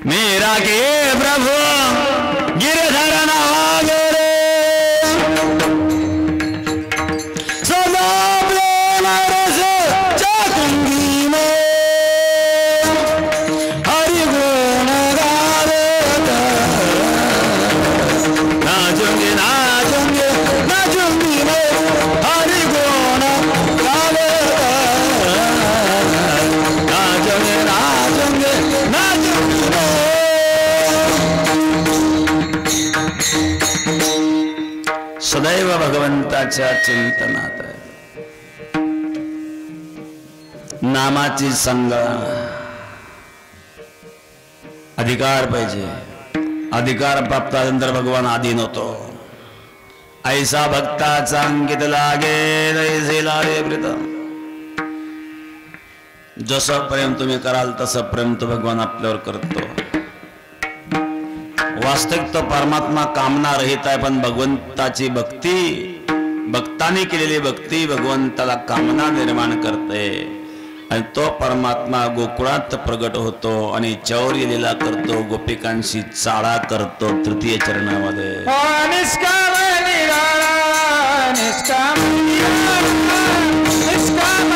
मेरा के प्रभु गिरधर नागरे सदा प्रेम रस चाकुंगी में हरि गुण गावे नाचूंगे नाचूंगे नाचूंगी मैं हरि गुण गावे नाचूंगे नाचूंगे नाचूंगी मैं. सदैव भगवंताच्या चिंतनात नामाची संग अधिकार पाहिजे. अधिकार प्राप्त झाल्यानंतर भगवान आधीन होतो. ऐसा भक्ताचा अंकित लागे तैसे लागे प्रीतम. जसं प्रेम तुम्ही कराल तसं प्रेम तो भगवान आपल्यावर करतो. वास्तविक तो परमात्मा कामना रहित आहे, पण भगवंताची भक्ती भक्ताने केलेली भक्ती भगवंताला कामना निर्माण करते आणि तो परमात्मा गोकुळात प्रगट होतो आणि चौर्य लीला करतो, गोपिकांशी चाळा करतो. तृतीय चरणामध्ये निष्काम निराळा निष्काम निष्काम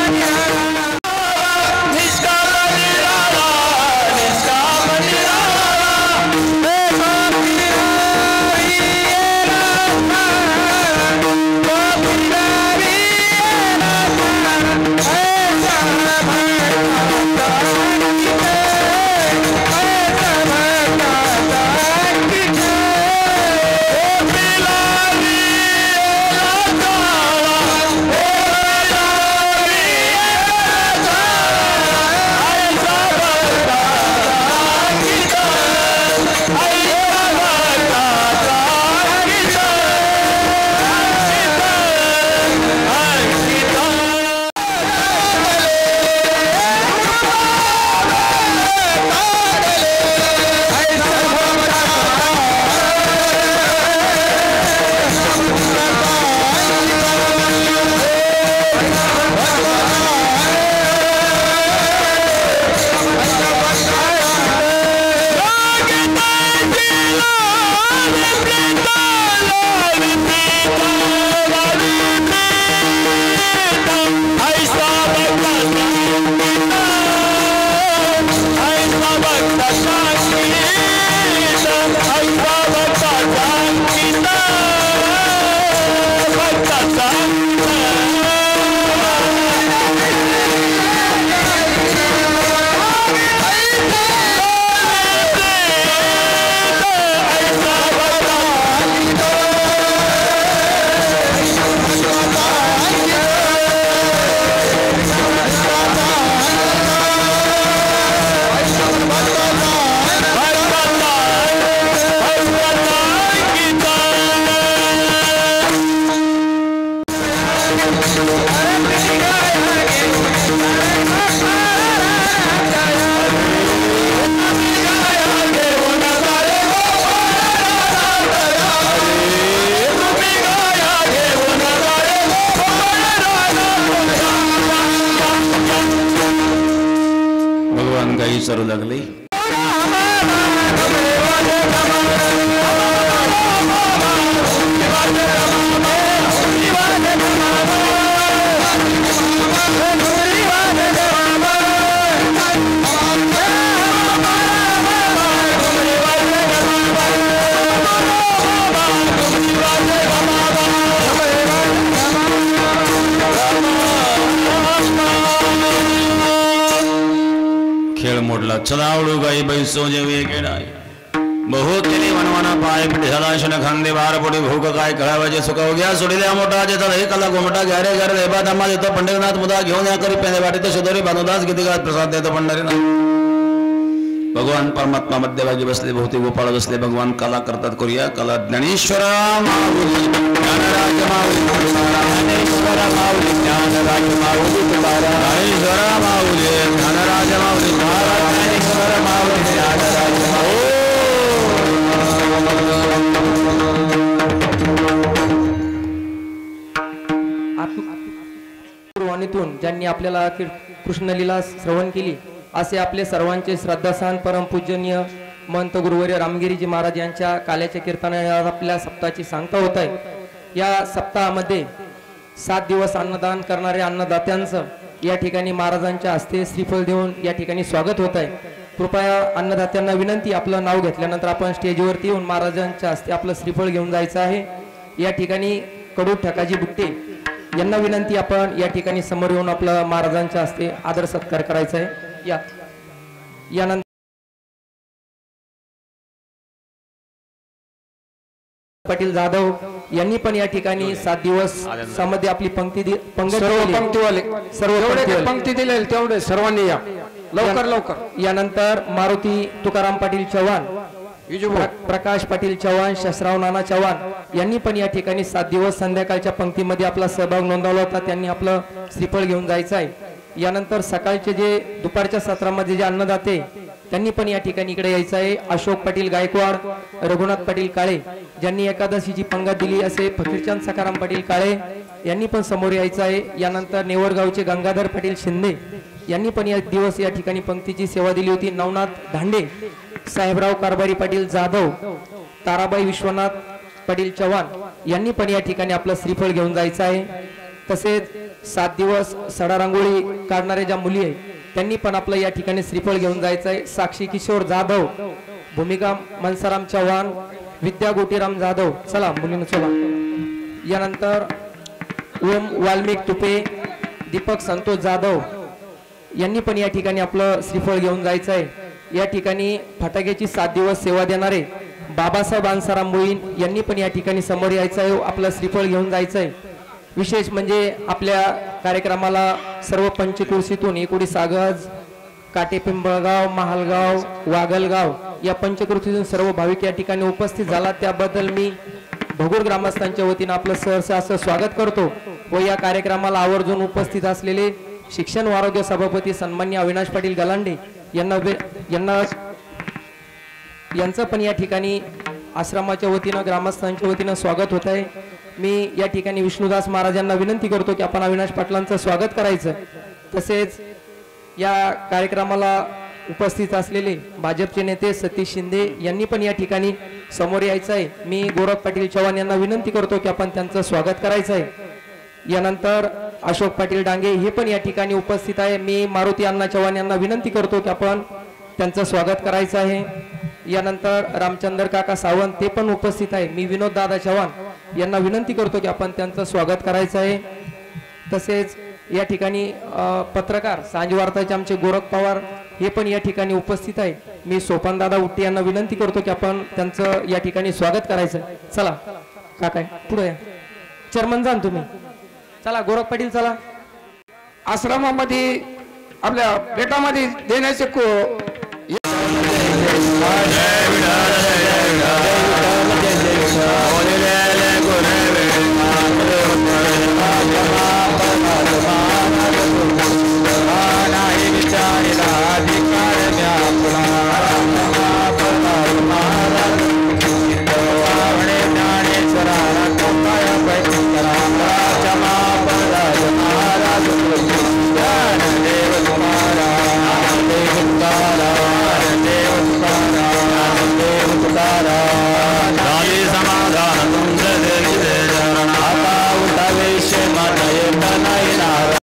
करू लागली. खेळ मोडला. चलावडू गाई बैसो जेवे केडाय बहु केली वनवाना पाय पिढी झाला शन खांदे बार पुढे भूक काय कळावाजे सुख उग्या सोडिल्या मोठा जेता हे कला गोमटा घ्यारे घर देबा धम्मा देतो पंढरीनाथ मुदा घेऊन या करी पेंदे वाटे सुधोरी बानुदास गीतिगात प्रसाद देतो पंढरीनाथ. भगवान परमात्मा मध्यभागी बसले, भोवती गोपाळ बसले. भगवान कला करतात. करूया कला. ज्ञानेश्वर माऊली ज्ञानराज माऊली ज्ञानेश्वर माऊली ज्ञानराज माऊली ज्ञानेश्वर माऊली ज्ञानराज माऊली ज्ञानेश्वर माऊली ज्ञानराज माऊली. पूर्वानीतून ज्यांनी आपल्याला कृष्णलीला श्रवण केली असे आपले सर्वांचे श्रद्धास्थान परमपूजनीय महंत गुरुवर्य रामगिरीजी महाराज यांच्या काल्याच्या कीर्तनाने आपल्या सप्ताहाची सांगता होत आहे। या सप्ताहामध्ये 7 दिवस अन्नदान करणारे अन्नदात्यांचं या ठिकाणी महाराजांच्या हस्ते श्रीफळ देऊन या ठिकाणी स्वागत होत आहे। कृपया अन्नदात्यांना विनंती, आपलं नाव घेतल्यानंतर आपण स्टेजवरती येऊन महाराजांच्या हस्ते आपलं श्रीफळ घेऊन जायचं आहे। या ठिकाणी कडू ठकाजी बुट्टे यांना विनंती, आपण या ठिकाणी समोर येऊन आपला महाराजांच्या हस्ते आदर सत्कार करायचा आहे। यानंतर पाटील जाधव यांनी पण या ठिकाणी 7 दिवस मध्ये आपली पंक्तीवाले पंक्ती दिले तेवढे सर्वांनी या लवकर। यानंतर मारुती तुकाराम पाटील चव्हाण, प्रकाश पाटील चव्हाण, शस्त्राव नाना चव्हाण यांनी पण या ठिकाणी 7 दिवस संध्याकाळच्या पंक्तीमध्ये आपला सहभाग नोंदवला होता। त्यांनी आपलं श्रीफळ घेऊन जायचं आहे। यानंतर सकाळचे जे दुपारच्या सत्रामध्ये जे अन्नदाते त्यांनी पण या ठिकाणी इकडे यायचं आहे। अशोक पाटील गायकवाड, रघुनाथ पाटील काळे ज्यांनी एकादशीची पंगत दिली असे फकीरचंद सखाराम पाटील काळे यांनी पण समोर यायचं आहे। यानंतर नेवरगावचे गंगाधर पाटील शिंदे यांनी पण या दिवस या ठिकाणी पंक्तीची सेवा दिली होती। नवनाथ धांडे, साहेबराव कारभारी पाटील जाधव, ताराबाई विश्वनाथ पाटील चव्हाण यांनी पण या ठिकाणी आपलं श्रीफळ घेऊन जायचं आहे। तसेच 7 दिवस सडा रांगोळी काढणारे ज्या मुली आहेत त्यांनी पण आपलं या ठिकाणी श्रीफळ घेऊन जायचं आहे। साक्षी किशोर जाधव, भूमिका मनसाराम चव्हाण, विद्या गोटीराम जाधव, चला मुलीनं चला। यानंतर ओम वाल्मिक तुपे, दीपक संतोष जाधव यांनी पण या ठिकाणी आपलं श्रीफळ घेऊन जायचं आहे। या ठिकाणी फटाक्याची 7 दिवस सेवा देणारे बाबासाहेब अन्साराम मोईन यांनी पण या ठिकाणी समोर यायचं आहे, आपलं श्रीफळ घेऊन जायचं आहे। विशेष म्हणजे आपल्या कार्यक्रमाला सर्व पंचक्रोशीतून एकोडी सागज, काटेपिंपळगाव, महालगाव, वागलगाव या पंचक्रोशीतून सर्व भाविक या ठिकाणी उपस्थित झाला, त्याबद्दल मी भगोर ग्रामस्थांच्या वतीने आपलं सहर्ष असं स्वागत करतो। व या कार्यक्रमाला आवर्जून उपस्थित असलेले शिक्षण व आरोग्य सभापती सन्माननीय अविनाश पाटील गलांडे यांचं पण या ठिकाणी आश्रमाच्या वतीनं ग्रामस्थांच्या वतीनं स्वागत होत आहे। मी या ठिकाणी विष्णुदास महाराजांना विनंती करतो की आपण अविनाश पाटलांचं स्वागत करायचं। तसेच या कार्यक्रमाला उपस्थित असलेले भाजपचे नेते सतीश शिंदे यांनी पण या ठिकाणी समोर यायचं आहे। मी गोरख पाटील चव्हाण यांना विनंती करतो की आपण त्यांचं स्वागत करायचं आहे। यानंतर अशोक पाटील डांगे हे पण या ठिकाणी उपस्थित आहे। मी मारुती अण्णा चव्हाण यांना विनंती करतो की आपण त्यांचं स्वागत करायचं आहे। यानंतर रामचंद्र काका सावंत ते पण उपस्थित आहे। मी विनोद दादा चव्हाण यांना विनंती करतो की आपण त्यांचं स्वागत करायचं आहे। तसेच या ठिकाणी पत्रकार सांज वार्ताचे आमचे गोरख पवार हे पण या ठिकाणी उपस्थित आहे। मी सोपान दादा उट्टे यांना विनंती करतो की आपण त्यांचं या ठिकाणी स्वागत करायचं। चला काका पुढे या, चेअरमन जाण तुम्ही, चला गोरख पाटील चला। आश्रमामध्ये आपल्या बेटामध्ये देण्याचे